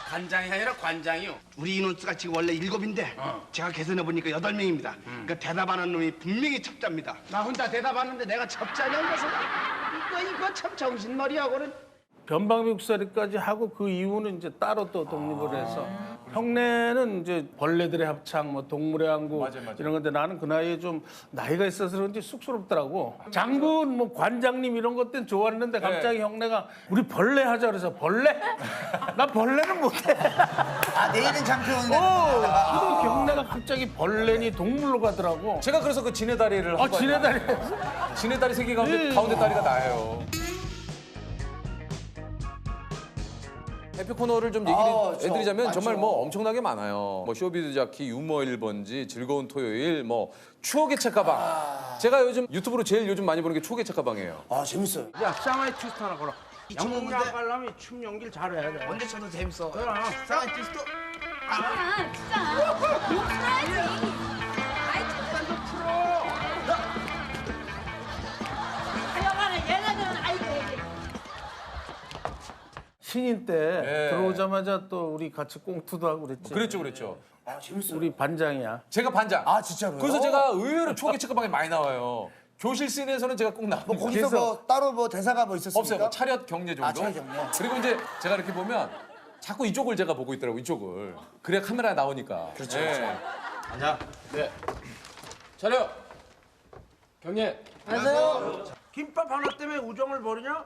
간장이 아니라 관장이요. 우리 인원수가 지금 원래 7인데 제가 계산해 보니까 8명입니다. 그러니까 대답하는 놈이 분명히 첩자입니다. 나 혼자 대답하는데 내가 첩자냐 이것은? 이거 참 정신머리하고는. 변방미국사리까지 하고 그 이후는 이제 따로 또 독립을 해서 형네는 이제 벌레들의 합창, 뭐 동물의 항구 맞아. 이런 건데 나는 그 나이에 좀 나이가 있어서 그런지 쑥스럽더라고. 장군, 뭐 관장님 이런 것 때는 좋았는데 갑자기 형네가 우리 벌레 하자 그래서 벌레? 나 벌레는 못해. 내일은 장표원이네. 또 형네가 갑자기 벌레니 동물로 가더라고. 제가 그래서 그 지네다리를 한 거예요. 지네다리. 지네다리 세 개 가운데 예. 가운데 다리가 나예요. 대표 코너를 좀 얘기를 해드리자면 정말 뭐 엄청나게 많아요. 뭐 쇼비드 자키, 유머 1번지, 즐거운 토요일, 뭐 추억의 책가방. 제가 요즘 유튜브로 제일 요즘 많이 보는 게 추억의 책가방이에요. 아 재밌어요. 야, 쌍화의 트위스트 하나 걸어. 양궁장 하려면 춤 연기를 잘해야 돼. 언제 쳐도 재밌어. 쌍화의 트위스트. 아, 진짜. 욕 써야지. 아이, 잠깐 좀 풀어. 하여간에 얘네들은 아이고. 신인 때 예. 들어오자마자 또 우리 같이 꽁투도 하고 그랬지. 그랬죠. 우리 반장이야. 제가 반장. 아 진짜로요? 그래서 제가 의외로 초기 책방에 많이 나와요. 교실 씬에서는 제가 꼭 나오고. 뭐 거기서 뭐 따로 뭐 대사가 뭐 있었습니까? 없어요. 뭐 차렷 경례 정도. 아, 차렷 경례. 그리고 이제 제가 이렇게 보면 자꾸 이쪽을 제가 보고 있더라고. 이쪽을. 그래야 카메라에 나오니까. 그렇죠, 예. 그렇죠. 앉아. 네. 차렷. 경례. 김밥 하나 때문에 우정을 버리냐?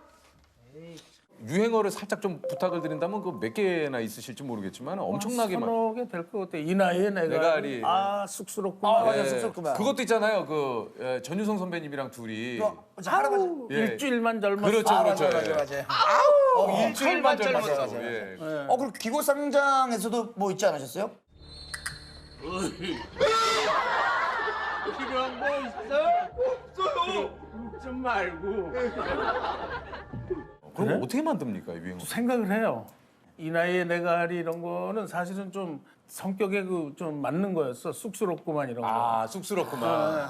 유행어를 살짝 좀 부탁을 드린다면 그 몇 개나 있으실지 모르겠지만 엄청나게 많. 서너 개 될 것 같아. 이 나이에 내가 알이. 아 쑥스럽구나. 맞아, 예. 쑥스럽구만. 그것도 있잖아요. 그 전유성 선배님이랑 둘이. 할아버지. 예. 일주일만 젊었어. 그렇죠, 그렇죠. 맞아. 일주일만 맞아, 젊었어. 맞아. 예. 그리고 기고상장에서도 뭐 있지 않으셨어요? 필요한 거 있어? 없어요. 좀 말고. 그럼 어떻게 만듭니까 이 유행어? 생각을 해요. 이 나이에 내가 하리 이런 거는 사실은 좀 성격에 그 좀 맞는 거였어. 쑥스럽구만 이런 거. 아 쑥스럽구만.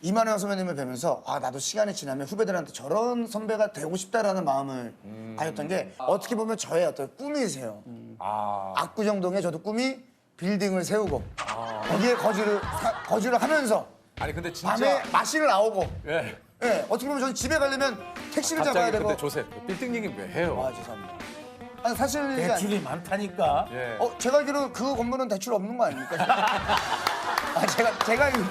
이만영 선배님을 뵈면서 아 나도 시간이 지나면 후배들한테 저런 선배가 되고 싶다라는 마음을 가졌던 게 어떻게 보면 저의 어떤 꿈이세요. 아. 압구정동에 저도 꿈이 빌딩을 세우고 거기에 거주를 하면서 아니 근데 진짜. 밤에 마실 나오고 예. 예, 어떻게 보면 저는 집에 가려면 택시를 잡아야 갑자기 되고 근데 조셉 빌딩 얘기 왜 해요? 아 죄송합니다. 아니 사실 이게 대출이 많다니까. 예. 제가 알기로 그 건물은 대출 없는 거 아닙니까? 아 제가 알기로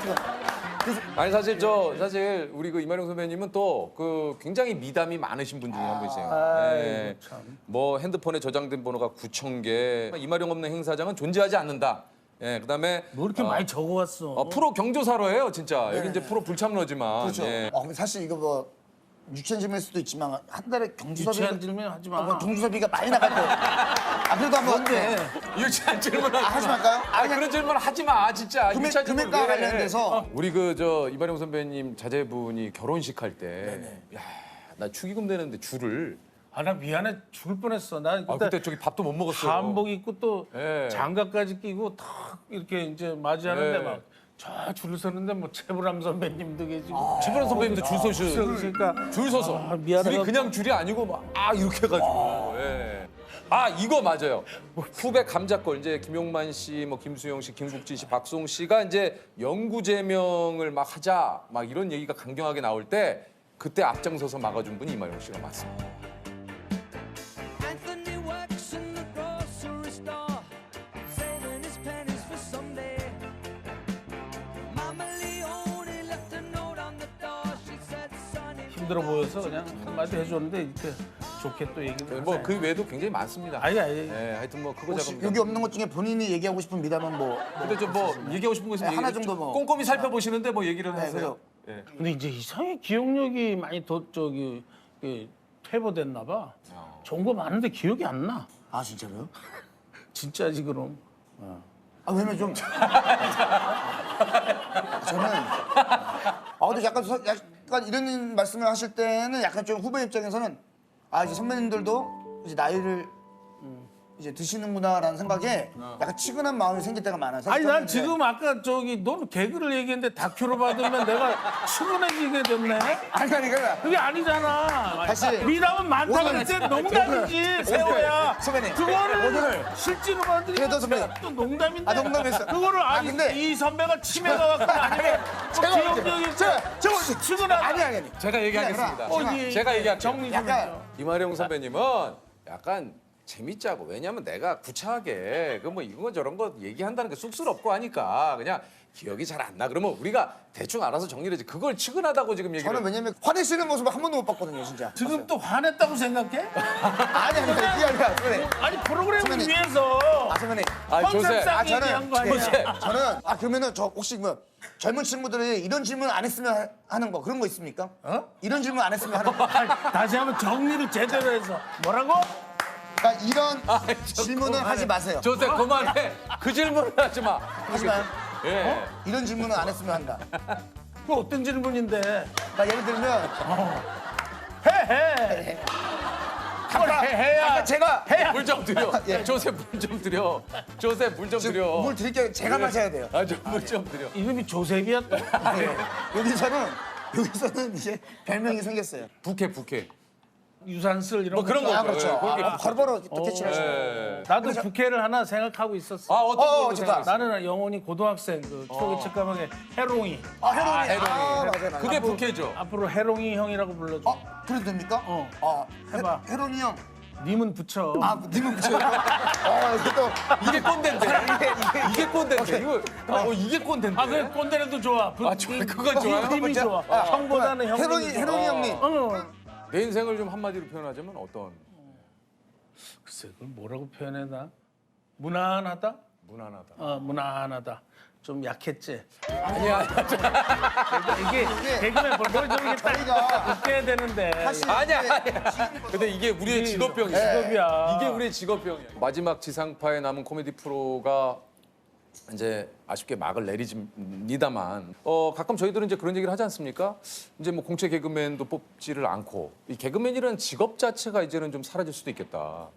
아니 사실 사실 우리 그 이만영 선배님은 또 그 굉장히 미담이 많으신 분 중에 한 분이세요. 아이고, 참. 뭐 핸드폰에 저장된 번호가 9,000개. 이만영 없는 행사장은 존재하지 않는다. 예. 그다음에 뭐 이렇게 많이 적어왔어. 프로 경조사로예요, 진짜. 여기 이제 프로 불참러지만. 그렇죠. 예. 근데 사실 이거 뭐 유치한 질문일 수도 있지만 한 달에 경주섭이 유치한 질문 하지 마. 경주섭이가 많이 나갈 때. 아 그래도 한번 뭔데? 유치한 질문 하지 말까요? 아 그런 질문 하지 마, 진짜. 유치한 질문 금액과 왜 해? 관련돼서 우리 이만영 선배님 자제분이 결혼식 할 때, 야, 나 축의금 내는데 줄을. 아 나 미안해 죽을 뻔했어. 나 아, 그때 저기 밥도 못 먹었어요. 한복 입고 또 예. 장갑까지 끼고 탁 이렇게 이제 맞이하는데 예. 막 저 줄 서는데 뭐 최불암 선배님도 계시고 최불암 선배님도 줄 서시고. 그러니까 줄 서서. 아, 미안해요. 줄이 그냥 줄이 아니고 막 이렇게 해가지고. 예. 아 이거 맞아요. 후배 감자골 이제 김용만 씨, 뭐 김수영 씨, 김국진 씨, 박송 씨가 이제 영구 제명을 막 하자 막 이런 얘기가 강경하게 나올 때 그때 앞장서서 막아준 분이 이만영 씨가 맞습니다. Anthony works in the grocery store, saving his pennies for someday. Mama Leone left a note on the door. She said, "Sonny." 힘들어 보여서 그냥 한마디 해줬는데 이렇게 좋게 또 얘기를 뭐 하네. 그 외에도 굉장히 많습니다. 아니 예, 하여튼 뭐 그거 혹시 작업니다. 여기 없는 것 중에 본인이 얘기하고 싶은 미담은 뭐 근데 좀 뭐 얘기하고 싶은 거 있으면 네, 하나 얘기- 정도 뭐. 꼼꼼히 살펴보시는데 뭐 얘기를 네, 하세요. 예. 근데 이제 이상하게 기억력이 많이 퇴보됐나 봐. 좋은 거 많은데 기억이 안 나. 아 진짜로요? 진짜지 그럼. 아 왜냐면 좀 저는 근데 약간 이런 말씀을 하실 때는 약간 좀 후배 입장에서는 이제 선배님들도 이제 나이를 이제 드시는구나라는 생각에 약간 치근한 마음이 생길 때가 많아요. 사실 아니 저는 난 이제 지금 아까 너는 개그를 얘기했는데 다큐로 받으면 내가 측은해지게 됐네. 그러니까 그게 아니잖아. 다시 미담은 많다 오늘- 그랬지 농담이지 세호야. 선배님 그거를 오늘 실제로 받으니까 그래도 선배님. 또 농담인데. 농담했어. 그거를 아니 근데 이 선배가 치매가 갖고 아니면 기억력이 제가 측은하다. 아니 제가 얘기하겠습니다. 어디 제가 얘기할게요. 정리 좀 약간 해줘. 이마령 선배님은 약간 재밌자고. 왜냐면 내가 구차하게 그 뭐 이거 저런 거 얘기한다는 게 쑥스럽고 하니까 그냥 기억이 잘 안 나. 그러면 우리가 대충 알아서 정리를 하지. 그걸 치근하다고 지금 얘기를. 저는 왜냐면 화내시는 모습을 한 번도 못 봤거든요, 진짜. 지금 또 화냈다고 생각해? 아니 그게 아니라 선배님. 아니 프로그램을 선배님. 위해서 선배님. 조셉. 컨셉상 저는 얘기한 거 아니야? 저는 그러면은 저 혹시 뭐 젊은 친구들이 이런 질문 안 했으면 하는 거 그런 거 있습니까? 이런 질문 안 했으면 하는 거. 다시 한번 정리를 제대로 해서 뭐라고? 그러니까 이런 질문은 하지 마세요. 조셉 그만해. 그 질문을 하지 마. 하지 마요. 예. 이런 질문은 안 했으면 한다. 그 어떤 질문인데? 그러니까 예를 들면 해. 그걸 해야. 아까 제가 물 좀 드려. 예. 조셉 물 좀 드려. 조셉 물 좀 드려. 물 드릴게요. 제가 마셔야 돼요. 물 좀 드려. 이름이 조셉이야 또? 여기서는 이제 별명이 생겼어요. 부캐. 유산슬 이런 뭐 그런 거. 거죠. 그렇죠. 예, 그렇게 바로바로 또 캐치하시고. 예. 나도 부캐를 하나 생각하고 있었어. 아 어떤 거 좋다. 생각했어요? 나는 영원히 고등학생 그 추억의 책가방의 해롱이. 해롱이. 해롱이. 맞아요. 그게 부캐죠. 앞으로 해롱이 형이라고 불러줘. 그래도 됩니까? 해봐. 해롱이 형. 님은 붙여. 님은 붙여요. 이것도 이게 꼰대인데. 이게 꼰대인데. 이게 꼰대인데. 아, 그 꼰대라도 좋아. 그건 좋아요? 님이 좋아. 형보다는 형님이 해롱이 형님. 내 인생을 좀 한마디로 표현하자면 어떤? 글쎄, 그걸 뭐라고 표현해나? 무난하다? 무난하다. 무난하다. 좀 약했지. 아니야. 이게 개그맨 벌벌 좀 이게 딱 웃겨야 되는데. 아니야. 근데 이게 우리의 직업병이야. 직업이야. 이게 우리의 직업병이야. 마지막 지상파에 남은 코미디 프로가 이제 아쉽게 막을 내리집니다만 가끔 저희들은 이제 그런 얘기를 하지 않습니까? 이제 뭐 공채 개그맨도 뽑지를 않고 이 개그맨이라는 직업 자체가 이제는 좀 사라질 수도 있겠다.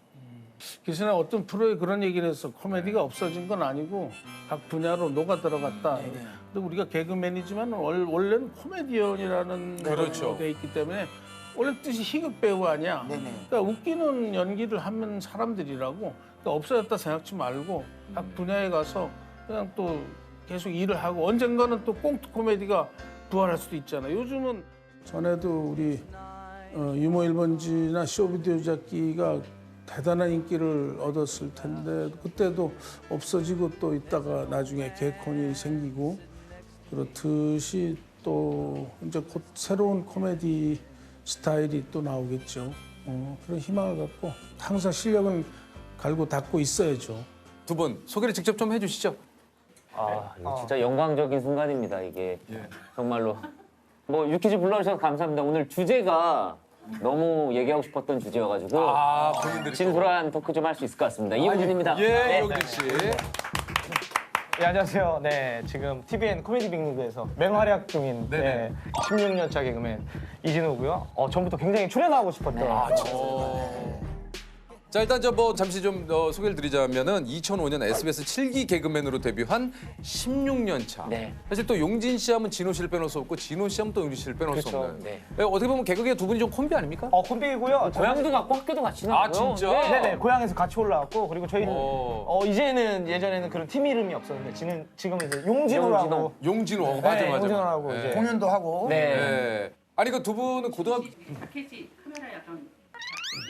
기존에 어떤 프로에 그런 얘기를 했어. 코미디가 없어진 건 아니고 각 분야로 녹아 들어갔다. 근데 우리가 개그맨이지만 원래는 코미디언이라는 그렇죠. 돼 있기 때문에 원래 뜻이 희극 배우 아니야. 그러니까 웃기는 연기를 하는 사람들이라고. 그러니까 없어졌다 생각지 말고 각 분야에 가서 그냥 또 계속 일을 하고 언젠가는 또 꽁트 코미디가 부활할 수도 있잖아. 요즘은 전에도 우리 유머 1번지나 쇼비디오 잡기가 대단한 인기를 얻었을 텐데 그때도 없어지고 또 있다가 나중에 개콘이 생기고 그렇듯이 또 이제 곧 새로운 코미디 스타일이 또 나오겠죠. 그런 희망을 갖고 항상 실력은 갈고 닦고 있어야죠. 두 분 소개를 직접 좀 해주시죠. 이거 진짜 영광적인 순간입니다, 이게. 정말로. 뭐, 유퀴즈 불러주셔서 감사합니다. 오늘 주제가 너무 얘기하고 싶었던 주제여가지고. 본인들이 진솔한 토크 좀 할 수 있을 것 같습니다. 이용진입니다. 예, 용진 씨. 네, 안녕하세요. 네, 지금 TVN 코미디 빅리그에서 맹활약 중인 16년 차 개그맨 이진우고요. 전부터 굉장히 출연하고 싶었던 자 일단 저 뭐 잠시 좀 소개를 드리자면은 2005년 SBS 7기 개그맨으로 데뷔한 16년 차. 네. 사실 또 용진 씨 하면 진호 씨를 빼놓을 수 없고 진호 씨 하면 또 용진 씨를 빼놓을 수 그렇죠. 없는. 네. 어떻게 보면 개그계 두 분이 좀 콤비 아닙니까? 콤비고요. 고향도 같고 학교도 같이 나고요. 진짜? 네네, 고향에서 같이 올라왔고 그리고 저희는 이제는 예전에는 그런 팀 이름이 없었는데 지금 이제 용진호라고 용진호. 맞아. 용진호라고 네. 이제 공연도 하고. 네. 아니 그 두 분은 고등학교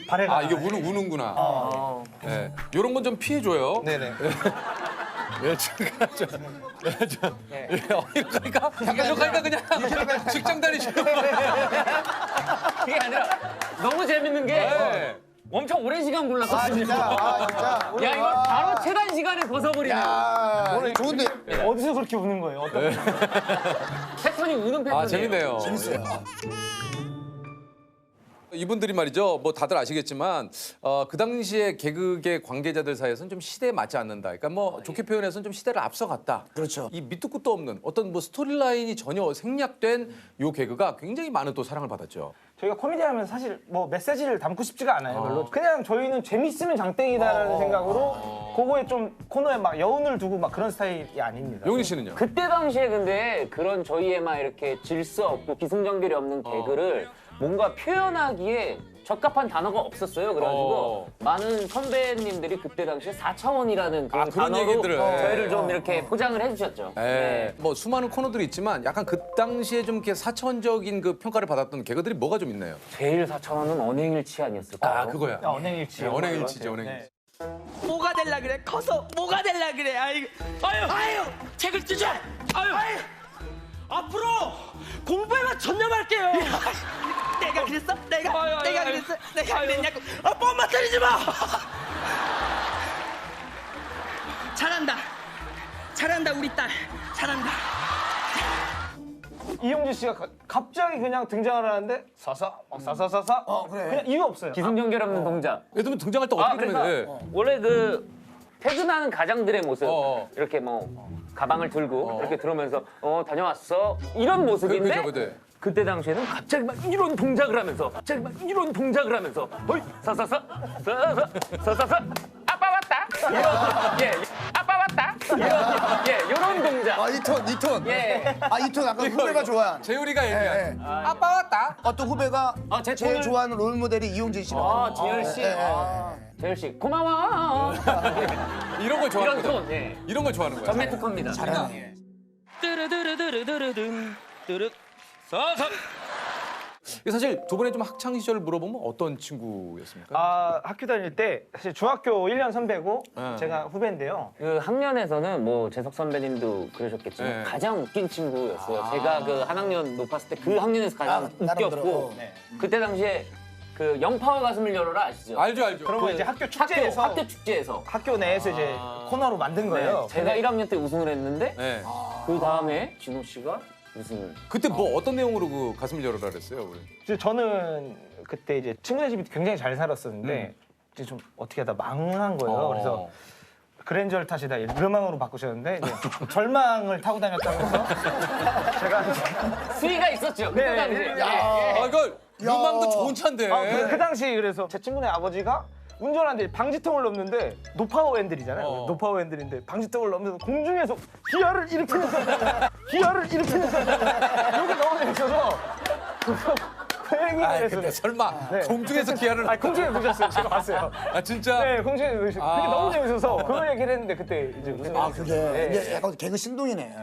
발해가 이게 우는구나. 네. 이런 건 좀 피해줘요. 네네. 예, 이렇게 하니까 그냥 직장 다니시는 그게 아니라 너무 재밌는 게 네. 엄청 오랜 시간 골랐거든요. 진짜. 야, 이걸 바로 최단 시간에 벗어버리는. 오늘 좋은데. 어디서 그렇게 우는 거예요? 어떤 패턴이 우는 패턴이에요. 재밌네요. 재밌어요. 이분들이 말이죠. 뭐 다들 아시겠지만 그 당시에 개그계 관계자들 사이에서는 좀 시대에 맞지 않는다. 그러니까 뭐 좋게 표현해서는 좀 시대를 앞서갔다. 그렇죠. 이 밑도 끝도 없는 어떤 뭐 스토리라인이 전혀 생략된 요 개그가 굉장히 많은 또 사랑을 받았죠. 저희가 코미디 하면 사실 뭐 메시지를 담고 싶지가 않아요, 별로. 그냥 저희는 재밌으면 장땡이다라는 생각으로 그거에 좀 코너에 막 여운을 두고 막 그런 스타일이 아닙니다. 용진 씨는요? 그때 당시에 근데 그런 저희의 막 이렇게 질서 없고 기승전결이 없는 개그를 뭔가 표현하기에 적합한 단어가 없었어요. 그래가지고 많은 선배님들이 그때 당시에 4차원이라는 그런 단어로 얘기들을. 저희를 좀 이렇게 포장을 해주셨죠. 네. 뭐 수많은 코너들이 있지만 약간 그 당시에 좀 이렇게 사천적인 그 평가를 받았던 개그들이 뭐가 좀 있나요? 제일 4차원은 언행일치 아니었을까요? 그거야. 언행일치. 언행일치죠, 언행일치. 뭐가 될라 그래? 커서 뭐가 될라 그래? 아유 책을 찢어. 아유 앞으로 공부에만 전념할게요. 내가 그랬어? 내가 그랬어? 내가 그랬냐고? 뻔만 때리지 마. 잘한다 우리 딸 잘한다. 이용진 씨가 갑자기 그냥 등장을 하는데 사사사사 그래. 그냥 이유 없어요. 기승전결 없는 동작. 예를 들면 등장할 때 어떻게 그러니까 되면 원래 그 퇴근하는 가장들의 모습 이렇게 뭐 가방을 들고 이렇게 들어오면서 다녀왔어 이런 모습인데 그죠. 그때 당시에는 갑자기 막 이런 동작을 하면서 어이 사사사 아빠 왔다 이런 아빠 왔다 아빠다. 이런 동작. 아, 이 톤. 예. 아, 이 톤 아까 후배가 좋아하는. 재율이가 얘기한. 아빠 왔다. 또 후배가 제 제일 톤을- 좋아하는 롤 모델이 이용진 씨라고. 재열 씨. 예, 예. 재열 씨 고마워. 이런 걸 좋아하는 이런 거죠. 톤. 예. 이런 걸 좋아하는 거야. 전매 특허입니다. 잘하네. 뚜르드르드르드르든 뚜르 서서. 사실 두 분의 좀 학창 시절을 물어보면 어떤 친구였습니까? 아, 학교 다닐 때 사실 중학교 1년 선배고 네. 제가 후배인데요. 그 학년에서는 뭐 재석 선배님도 그러셨겠지만 네. 가장 웃긴 친구였어요. 제가 그 한 학년 높았을 때 그 학년에서 가장 나름대로. 웃겼고 네. 그때 당시에 그 영파와 가슴을 열어라 아시죠? 알죠. 그런 거 이제 학교 축제에서 학교 축제에서 학교 내에서 이제 코너로 만든 거예요. 제가 1학년 때 우승을 했는데 네. 그 다음에 진호 씨가 우승을. 그때 뭐 어떤 내용으로 그 가슴을 열어라 그랬어요? 우리? 이제 저는 그때 이제 친구네 집이 굉장히 잘 살았었는데 이제 좀 어떻게 하다 망한 거예요. 그래서 그랜저를 타시다 르망으로 바꾸셨는데 이제 절망을 타고 다녔다면서 제가 이제 수위가 있었죠. 그때 네, 당시에. 네. 아, 이거 유망도 좋은 차인데. 그 당시 그래서 제 친구네 아버지가 운전하는데 방지턱을 넘는데 노파워 핸들이잖아요. 노파워 핸들인데 방지턱을 넘면서 공중에서 기아를 일으키면서 여기 넘어져 있어서 그 얘기를 아, 했어요. 근데 설마 네. 공중에서 기아를? 아, 공중에 보셨어요. 제가 봤어요. 아, 진짜? 네, 공중에 보셨어요. 아. 그게 너무 재밌어서 그 얘기를 했는데 그때 이제 무슨 아, 그게 네. 이게 약간 개그 신동이네.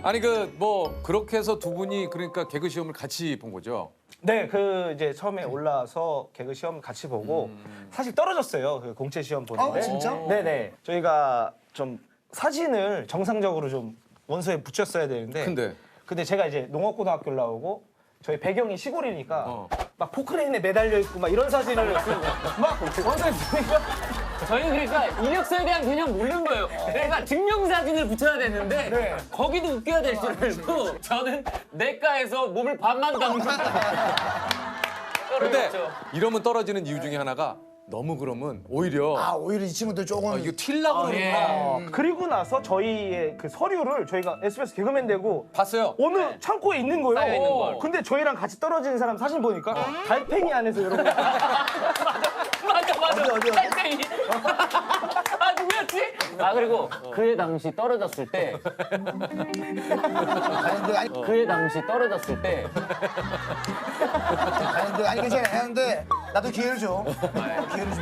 아니 그 뭐 그렇게 해서 두 분이 그러니까 개그 시험을 같이 본 거죠? 네, 그 이제 처음에 올라와서 개그 시험 같이 보고 사실 떨어졌어요. 그 공채 시험 보는데. 아, 진짜? 네네. 저희가 좀 사진을 정상적으로 좀 원서에 붙였어야 되는데. 근데 제가 이제 농업고등학교를 나오고 저희 배경이 시골이니까 막 포크레인에 매달려 있고 막 이런 사진을 막 원서에 붙으니까 저희는 그러니까 이력서에 대한 개념 모르는 거예요. 그러니까 증명사진을 붙여야 되는데 네. 거기도 웃겨야 될 줄 알고 저는 내과에서 몸을 반만 담고 근데 떨어졌죠. 이러면 떨어지는 이유 중에 하나가 너무 그러면 오히려 아, 오히려 이 친구들 조금 이거 튀려고 예. 그러는구나. 그리고 나서 저희의 그 서류를 저희가 SBS 개그맨 되고 봤어요? 어느 창고에 있는 거예요. 쌓여 있는 걸. 근데 저희랑 같이 떨어지는 사람 사진 보니까 달팽이 안에서 이러고 맞아. 어디? 땡땡이. 아 누구였지? 아 그리고 그해 당시 떨어졌을 때 그해 당시 떨어졌을 때 아니 괜찮아. 근데 나도 기회를 줘. 기회를 줘.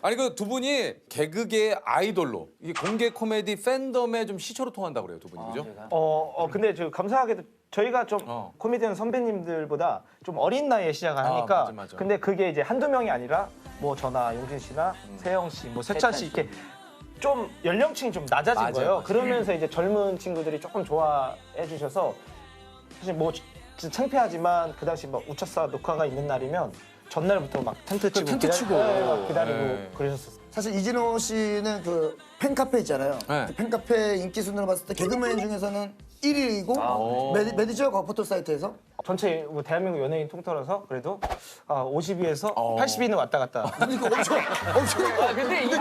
아니 그 두 분이 개그계의 아이돌로 이게 공개 코미디 팬덤의 좀 시초로 통한다고 그래요, 두 분이. 그죠? 근데 저 감사하게도 저희가 좀 코미디언 선배님들보다 좀 어린 나이에 시작을 하니까 맞아. 근데 그게 이제 한두 명이 아니라 뭐 저나 용진 씨나 세영 씨, 뭐 세찬 씨 이렇게 좀 연령층이 좀 낮아진 맞아요, 거예요. 맞아요. 그러면서 이제 젊은 친구들이 조금 좋아해 주셔서 사실 뭐 진짜 창피하지만 그 당시 막 우차사 녹화가 있는 날이면 전날부터 막 텐트 치고 텐트 치고. 막 기다리고 네. 그러셨었어요. 사실 이진호 씨는 그 팬카페 있잖아요. 네. 그 팬카페 인기 순으로 봤을 때 개그맨 중에서는 1위이고 매니저 포토 사이트에서 전체 뭐 대한민국 연예인 통틀어서 그래도 50위에서 80위는 왔다 갔다. 이거 엄청 아 근데 이게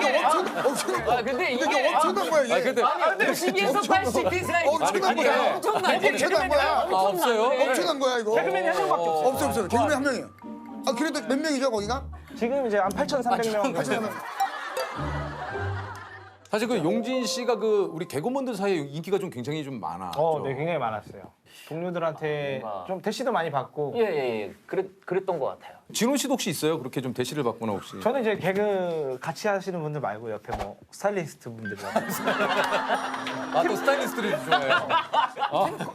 근데 이게 엄청난 거야 이게. 아 근데 50에서 80이 사이 엄청난 거야. 엄청나게 엄청난 거야. 없어요? 엄청난 거야 이거. 개그맨이 한 명밖에 없어요. 없어요. 개그맨 한 명이에요. 아 그래도 몇 명이죠 거기가? 지금 이제 한 8,300명. 8,300명. 사실 그 용진 씨가 그 우리 개그맨들 사이에 인기가 좀 굉장히 좀 많아. 네, 굉장히 많았어요. 동료들한테 좀 대시도 많이 받고. 예예 그랬던 것 같아요. 진호 씨도 혹시 있어요? 그렇게 좀 대시를 받거나 혹시? 저는 이제 개그 같이 하시는 분들 말고 옆에 뭐 스타일리스트 분들이랑 또 스타일리스트를 좋아해요.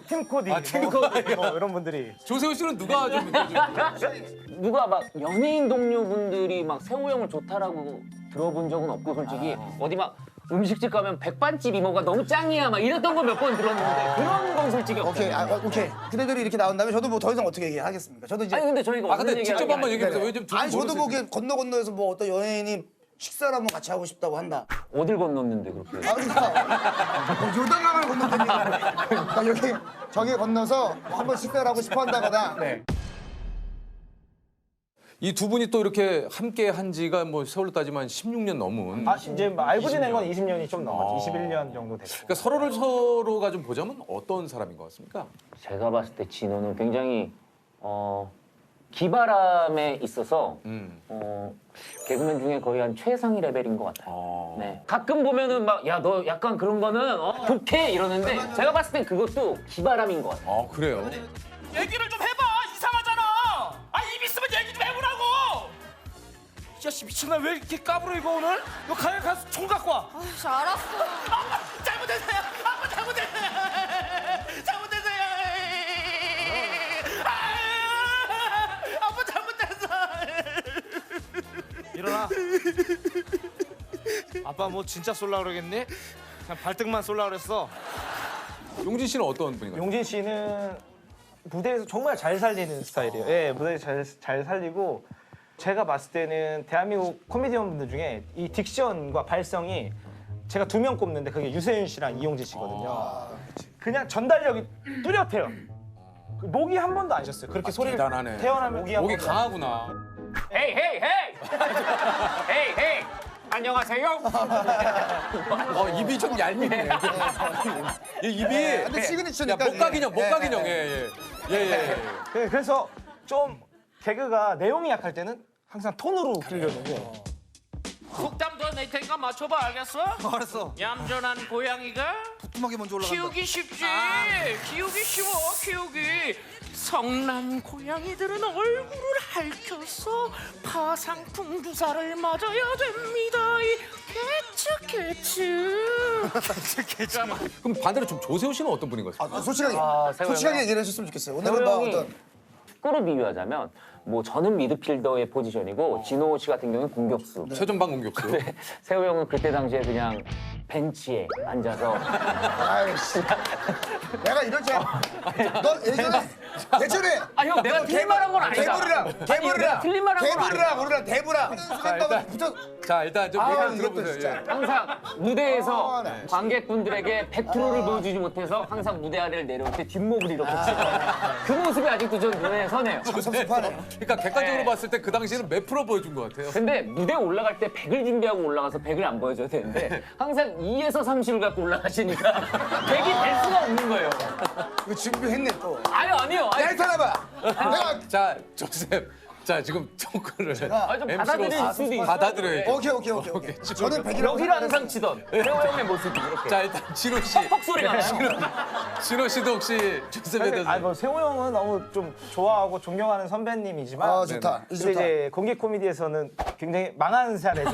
팀 코디, 팀 뭐 이런 분들이. 조세호 씨는 누가 좀 누가 막 연예인 동료분들이 막 세호 형을 좋다라고 들어본 적은 없고 솔직히 어디 막 음식집 가면 백반집 이모가 너무 짱이야 막 이랬던 거 몇 번 들었는데 그런 건 솔직히 없어요. 오케이. 그대들이 이렇게 나온다면 저도 뭐 더 이상 어떻게 얘기하겠습니까? 저도 이제 아니 근데 저희가 아 근데 없는 직접 얘기하는 게 한번 얘기해 보세요. 아니라 왜냐면 아니 저도 뭐 이렇게 건너에서 뭐 어떤 연예인이 식사를 한번 같이 하고 싶다고 한다. 어딜 건넜는데 그렇게. 아 그러니까 요단강을 건너다니는 그러니까 여기 저기 건너서 한번 식사를 하고 싶어 한다거나. 이 두 분이 또 이렇게 함께 한 지가 뭐 세월로 따지면 16년 넘은. 이제 뭐 알고 지낸 건 20년이 좀 넘었죠. 21년 정도 됐고. 그러니까 서로가 좀 보자면 어떤 사람인 것 같습니까? 제가 봤을 때 진호는 굉장히 기바람에 있어서 개그맨 중에 거의 한 최상위 레벨인 것 같아요. 네. 가끔 보면은 막 야 너 약간 그런 거는 독해 이러는데 제가 봤을 땐 그것도 기바람인 것 같아요. 아 그래요? 얘기를 좀 해봐. 이상하잖아. 아 입 있으면 얘기 좀 해보라고. 이 자식 미친놈 왜 이렇게 까불어 이거 오늘? 너 가야 가서 총 갖고 와. 알았어. 잘못했어요. 아빠 잘못했어요. 잘못했어요. 아빠 잘못했어. 일어나. 아빠 뭐 진짜 쏠라 그러겠니? 그냥 발등만 쏠라 그랬어. 용진 씨는 어떤 분인가요? 용진 씨는 무대에서 정말 잘 살리는 스타일이에요. 예, 무대에서 잘 살리고 제가 봤을 때는 대한민국 코미디언 분들 중에 이 딕션과 발성이 제가 2명 꼽는데 그게 유세윤 씨랑 이용진 씨거든요. 그냥 전달력이 뚜렷해요. 그 목이 한 번도 안 쉬었어요. 그렇게 소리를 대단하네. 태어나면 목이 한 목이 번도 안 강하구나. 헤이 헤이 헤이 헤이 헤이 안녕하세요. 입이 좀 얄밉네. 이 입이 근데 시그니처니까. 목각인형, 목각인형. 예. 그래서 좀 개그가 내용이 약할 때는 항상 톤으로 풀려내고 속담 더 낼 테니까 맞춰봐 알겠어? 알았어. 얌전한 고양이가 부뚜막이 먼저 올라간다. 키우기 쉽지. 키우기 쉬워 키우기. 성난 고양이들은 얼굴을 핥혀서 파상풍 주사를 맞아야 됩니다. 이 개츠. 그럼 반대로 좀 조세호 씨는 어떤 분인 거죠? 솔직하게 세호 솔직하게 형이요? 얘기를 해줬으면 좋겠어요. 오늘은 세호 뭐 형이 어떤 축구로 비유하자면 뭐 저는 미드필더의 포지션이고 진호 씨 같은 경우는 공격수. 최전방 공격수. 세호 형은 그때 당시에 그냥 벤치에 앉아서 아이씨. 내가 이럴 줄 너 예전에 아 형 내가 틀린 말 한 건 아니다. 대물이랑 틀린 말 한 건 아니다. 모르라 대부랑 자 일단 좀 얘기 좀 이것도 들어보세요. 진짜. 예. 항상 무대에서 네. 관객분들에게 100%를 보여주지 못해서 항상 무대 아래를 내려올 때 뒷목을 이렇게 치고 그 모습이 아직도 전 눈에 선해요. 섭섭하네. 그러니까 객관적으로 네. 봤을 때 그 당시에는 몇 프로 보여준 것 같아요. 근데 무대 올라갈 때 100을 준비하고 올라가서 100을 안 보여줘야 되는데 항상 2에서 30을 갖고 올라가시니까 100이 될 수가 없는 거예요. 이거 준비했네 또. 아니요. 야 일단해봐. 내가 자 조셉. 자 지금 토크를 좀 MC로 받아들일 수도 있어요. 받아들여야죠. 오케이. 저는 100이라고 여기를 항상 치던 세호 형의 모습이 이렇게 자 일단 진호 씨. 퍽 소리가 나요. 진호 씨도 혹시 조셉에 대해서 뭐 세호 형은 너무 좀 좋아하고 존경하는 선배님이지만 아 좋다. 근데 좋다. 이제 공개 코미디에서는 굉장히 망한 사례죠.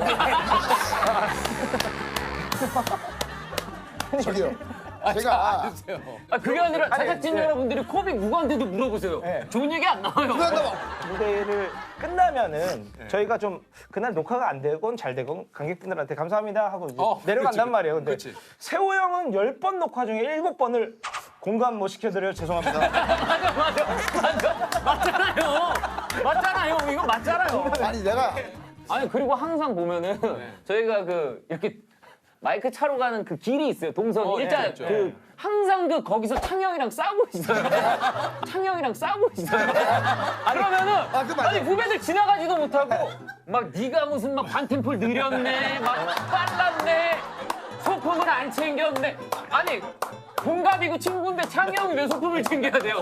저기요. 자, 제가 앉으세요. 그게 아니라 제작진 네. 여러분들이 코빅 누구한테도 물어보세요. 네. 좋은 얘기 안 나와요. 무대를 끝나면은 저희가 좀 그날 녹화가 안 되건 잘 되건 관객분들한테 감사합니다 하고 이제 내려간단 그치, 말이에요. 근데 그치. 세호 형은 10번 녹화 중에 7번을 공감 못 시켜드려요. 죄송합니다. 맞잖아요. 이거 맞잖아요. 아니 내가 아니 그리고 항상 보면은 저희가 그 이렇게 마이크 차로 가는 그 길이 있어요. 동선이 일단 있죠. 그 항상 그 거기서 창영이랑 싸우고 있어요. 창영이랑 싸우고 있어요. 그러면은 아니 후배들 지나가지도 못하고 막 네가 무슨 막 반템포를 느렸네, 막 빨랐네, 소품을 안 챙겼네. 아니 동갑이고 친구인데 창영이 왜 소품을 챙겨야 돼요?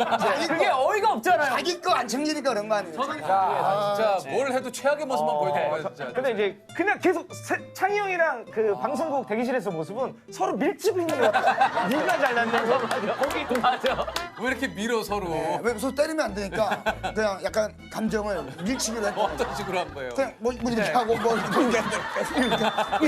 그게 어이가 없잖아요. 자기 거 안 챙기니까 그런 거 아니에요. 진짜 뭘 해도 최악의 모습만 보여주는 거예요 진짜. 근데 이제 그냥 계속 창희 형이랑 그 방송국 대기실에서 모습은 서로 밀치고 있는 것 같아. 네가 잘났냐고. 거기 맞아. 왜 이렇게 밀어 서로? 왜 서로 때리면 안 되니까 그냥 약간 감정을 밀치기로 했고 어떤 식으로 한 거예요? 그냥 뭐 이렇게 하고 뭐 이렇게 하고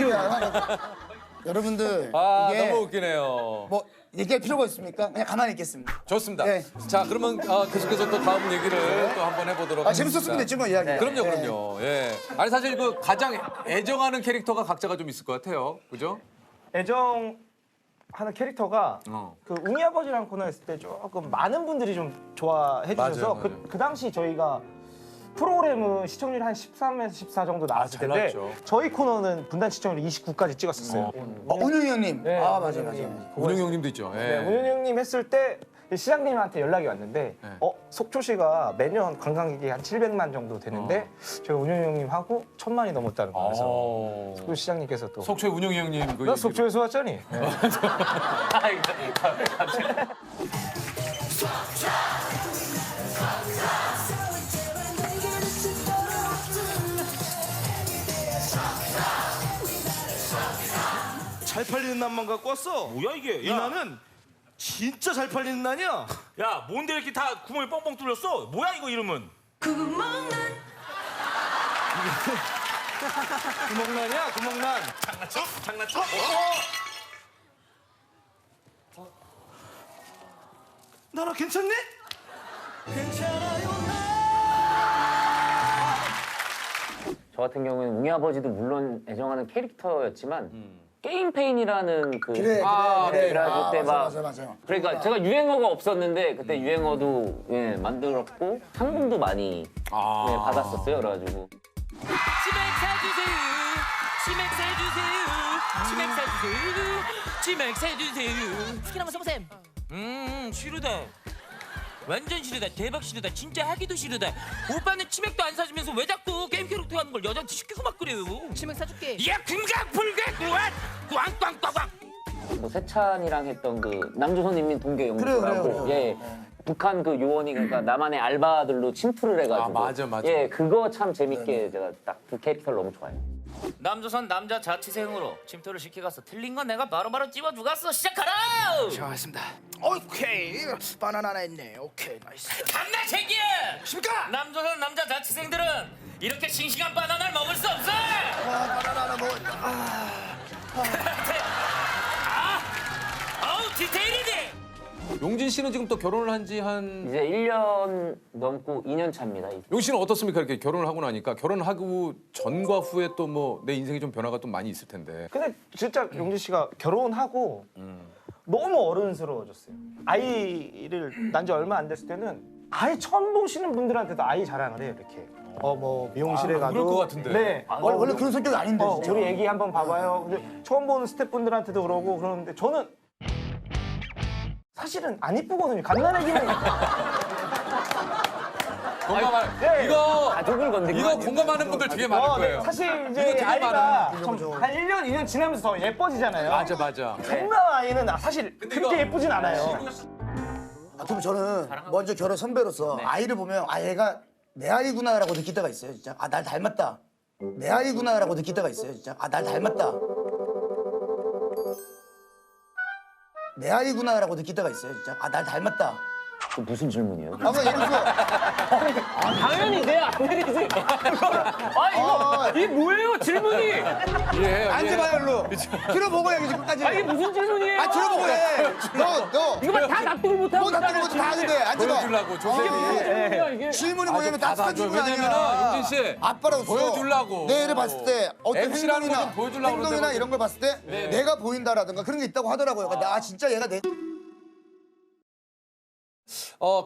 여러분들 이게 너무 웃기네요. 뭐 얘기할 필요가 있습니까? 그냥 가만히 있겠습니다. 좋습니다. 네. 자 그러면 계속해서 또 다음 얘기를 또 한번 해보도록 하겠습니다. 재밌었으면 됐지 뭐 이야기. 그럼요. 예. 아니 사실 그 가장 애정하는 캐릭터가 각자가 좀 있을 것 같아요. 그죠? 애정하는 캐릭터가 그 웅이 아버지라는 코너 했을 때 조금 많은 분들이 좀 좋아해 주셔서 맞아요. 그 당시 저희가 프로그램은 시청률이 한 13에서 14 정도 나왔을 잘 텐데 나왔죠. 저희 코너는 분단 시청률이 29까지 찍었었어요. 운영이 형님. 네, 맞아요. 운영 형님도 있죠. 예. 네, 운영 형님 했을 때 시장님한테 연락이 왔는데 속초시가 매년 관광객이 한 700만 정도 되는데 저희가 운영 형님하고 1000만이 넘었다는 거예요. 그래서 속초 시장님께서 또 속초의 운영 형님 그 나 속초에서 왔잖니. 잘 팔리는 난만 갖고 왔어. 뭐야 이게? 이 난은 진짜 잘 팔리는 난이야. 야, 뭔데 이렇게 다 구멍이 뻥뻥 뚫렸어? 뭐야 이거 이름은? 구멍난 구멍난이야, 구멍난. 장난쳐? 장난쳐? 나라 괜찮니? 저 같은 경우에는 웅이 아버지도 물론 애정하는 캐릭터였지만 게임 페인이라는 그 그래. 그때 막 맞아. 그러니까 제가 유행어가 없었는데 그때 유행어도 예, 만들었고 상금도 많이 예, 받았었어요. 그래가지고 치맥 사주세요. 치맥 사주세요. 치맥 사주세요. 치맥 사주세요. 치킨 한번 써보셈. 싫으다. 완전 싫으다. 대박 싫으다. 진짜 하기도 싫으다. 오빠는 치맥도 안 사주면서 왜 자꾸 게임 캐릭터 하는 걸 여자한테 시키고 막 그래요. 치맥 사줄게. 야, 금강불가 구한 꽝꽝꽝꽝. 뭐 세찬이랑 했던 그 남조선인민 동계 연구소라고 예 북한 그 요원이 그러니까 남한의 알바들로 침투를 해가지고 맞아. 예 그거 참 재밌게 제가 딱 그 캐릭터를 너무 좋아해요. 남조선 남자 자취생으로 침투를 시켜가서 틀린 건 내가 바로바로 찝어주겠어. 시작하라. 좋았습니다. 오케이. 바나나 하나 있네. 오케이, 나이스. 강나 새끼야. 십니까? 남조선 남자 자취생들은 이렇게 싱싱한 바나나를 먹을 수 없어. 바나나 하나 먹었다. 어우 디테일이지. 용진 씨는 지금 또 결혼을 한 지 한 이제 1년 넘고 2년 차입니다. 용진 씨는 어떻습니까? 이렇게 결혼을 하고 나니까 결혼하고 전과 후에 또 뭐 내 인생에 좀 변화가 좀 많이 있을 텐데. 근데 진짜 용진 씨가 결혼하고 너무 어른스러워졌어요. 아이를 낳은 지 얼마 안 됐을 때는 아예 처음 보시는 분들한테도 아이 자랑을 해요. 이렇게 뭐 미용실에 가도 그럴 것 같은데. 네. 원래 그런 성격이 아닌데 진짜. 우리 애기 한번 봐봐요. 근데 처음 보는 스태프분들한테도 그러고 그러는데 저는 사실은 안 이쁘거든요. 갓난애기는 공감할 네. 이거 가족을 건드리면 이거 안 돼요. 공감하는 분들 되게 많을 거예요. 사실 이거 이제 되게 아이가 많아요. 한 1년, 2년 지나면서 더 예뻐지잖아요. 맞아. 장난 아이는 사실 그렇게 예쁘진 않아요. 그럼 저는 먼저 결혼 선배로서 아이를 보면 얘가 내 아이구나라고 느낄 때가 있어요, 진짜. 날 닮았다. 내 아이구나라고 느낄 때가 있어요, 진짜. 날 닮았다. 내 아이구나라고 느낄 때가 있어요, 진짜. 날 닮았다. 그 무슨 질문이에요? 예를 들어서 당연히 내 아들이지. 이게 뭐예요 질문이? 예. 앉아봐요, 일로. 들어보고 얘기지, 끝까지. 이게 무슨 질문이에요? 들어보고 해. 너. 이거 다 납득을 못하고 뭐 납득을 못해 다 하는데 앉아봐. 보여주려고 조셉이. 이게 질문이 뭐냐면 따뜻한 질문 왜냐면은 아니야. 용진 씨 아빠로서 보여주려고. 내 애를 봤을 때 어떤 MC라는 행동이나 거좀 보여주려고 행동이나 그러는데 이런 걸 봤을 때 내가 보인다라든가 그런 게 있다고 하더라고요. 그러니까 진짜 얘가 내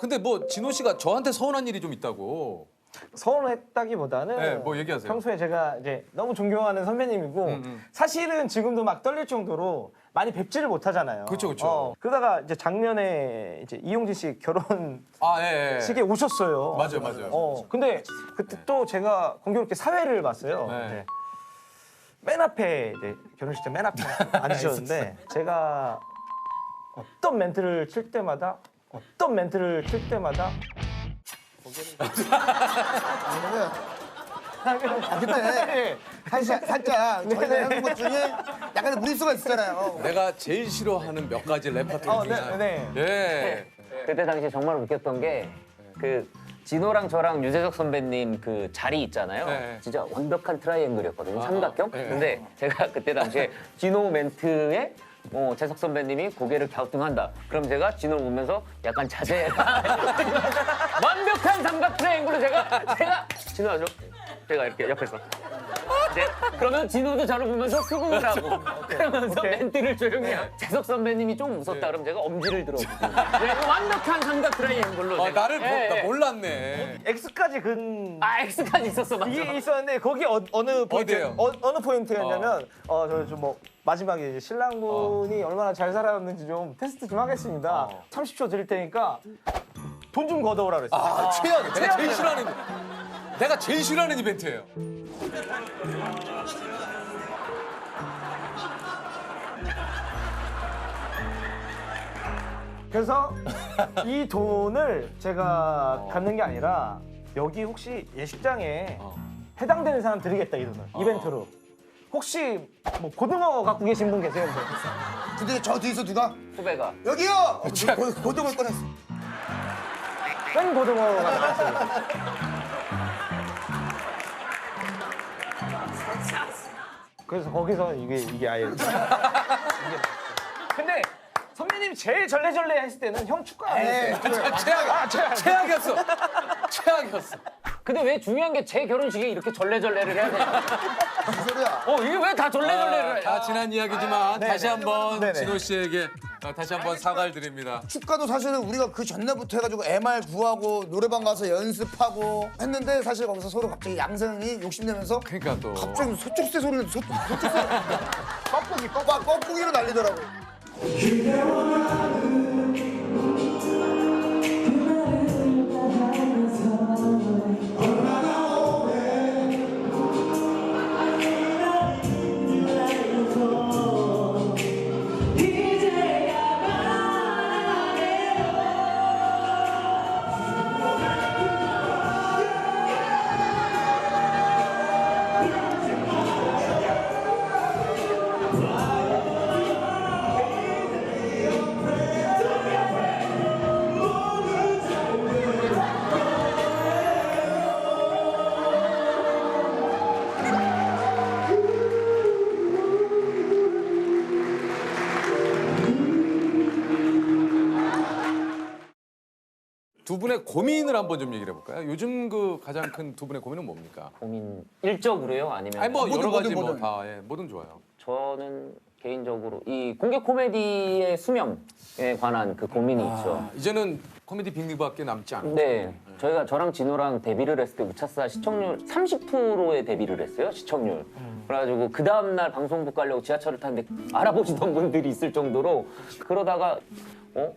근데 뭐 진호 씨가 저한테 서운한 일이 좀 있다고. 서운했다기보다는 네, 뭐 얘기하세요. 평소에 제가 이제 너무 존경하는 선배님이고 사실은 지금도 막 떨릴 정도로 많이 뵙지를 못하잖아요. 그쵸. 그러다가 이제 작년에 이제 이용진 씨 결혼식에 예. 오셨어요. 맞아요. 근데 그때 또 제가 공교롭게 사회를 봤어요. 네. 이제 맨 앞에 이제 결혼식 때 맨 앞에 앉으셨는데 제가 어떤 멘트를 칠 때마다 근데 살짝 저희가 하는 것 중에 약간의 무리수가 있잖아요. 내가 제일 싫어하는 몇 가지 레퍼토리 중에 하나. 네. 예. 그때 당시에 정말 웃겼던 게 그 진호랑 저랑 유재석 선배님 그 자리 있잖아요. 네. 진짜 완벽한 트라이앵글이었거든요. 삼각형. 네. 근데 제가 그때 당시에 진호 멘트에 재석 선배님이 고개를 갸우뚱한다. 그럼 제가 진호를 보면서 약간 자제해라. 완벽한 삼각 트라이앵글로 제가 진호 제가 이렇게 옆에서. 그러면 진호도 저를 보면서 수긍을 하고 그러면서 멘트를 조용히 하고 재석 선배님이 좀 웃었다 그럼 제가 엄지를 들어보고 완벽한 삼각 트라이앵글로 나를 나 몰랐네. X까지 X까지 있었어 맞아. 이게 있었는데 거기 어느 포인트 어디예요? 어느 포인트였냐면 뭐 마지막에 이제 신랑분이 얼마나 잘 살아왔는지 좀 테스트 좀 하겠습니다. 30초 드릴 테니까 돈 좀 걷어오라 그랬어요. 최악. 내가 제일 싫어하는 이벤트예요. 그래서 이 돈을 제가 갖는 게 아니라 여기 혹시 예식장에 해당되는 사람 드리겠다 이 돈을 이벤트로. 혹시 뭐 고등어 갖고 계신 분 계세요? 근데 저 뒤에서 누가 후배가. 여기요. 고등을 꺼냈어. 생 고등어가 나왔어요. 그래서 거기서 이게 아예 근데 선배님이 제일 절레절레 했을 때는 형 축가 안 했어요. 최악이었어. 최악이었어. 근데 왜 중요한 게 제 결혼식에 이렇게 절레절레를 해야 되냐? 무슨 소리야? 이게 왜 다 절레절레를 해? 다 지난 이야기지만 다시 한번 네네. 진호 씨에게 다시 한번 사과를 드립니다. 축가도 사실은 우리가 그 전날부터 해가지고 MR 구하고 노래방 가서 연습하고 했는데 사실 거기서 서로 갑자기 양성이 욕심내면서 그러니까 또 갑자기 소쪽새 소리를 소쪽새 뻐꾸기로 날리더라고. 두 분의 고민을 한번 좀 얘기를 해볼까요? 요즘 그 가장 큰 두 분의 고민은 뭡니까? 고민 일적으로요? 아니면 아니 뭐 여러 가지 뭐든. 뭐 다 뭐든 좋아요. 저는 개인적으로 이 공개 코미디의 수명에 관한 그 고민이 있죠. 이제는 코미디 빅리그밖에 남지 않았죠. 네, 저희가 저랑 진호랑 데뷔를 했을 때 우차사 시청률 30%에 데뷔를 했어요, 시청률. 그래가지고 그 다음날 방송국 가려고 지하철을 탔는데 알아보시던 분들이 있을 정도로 그러다가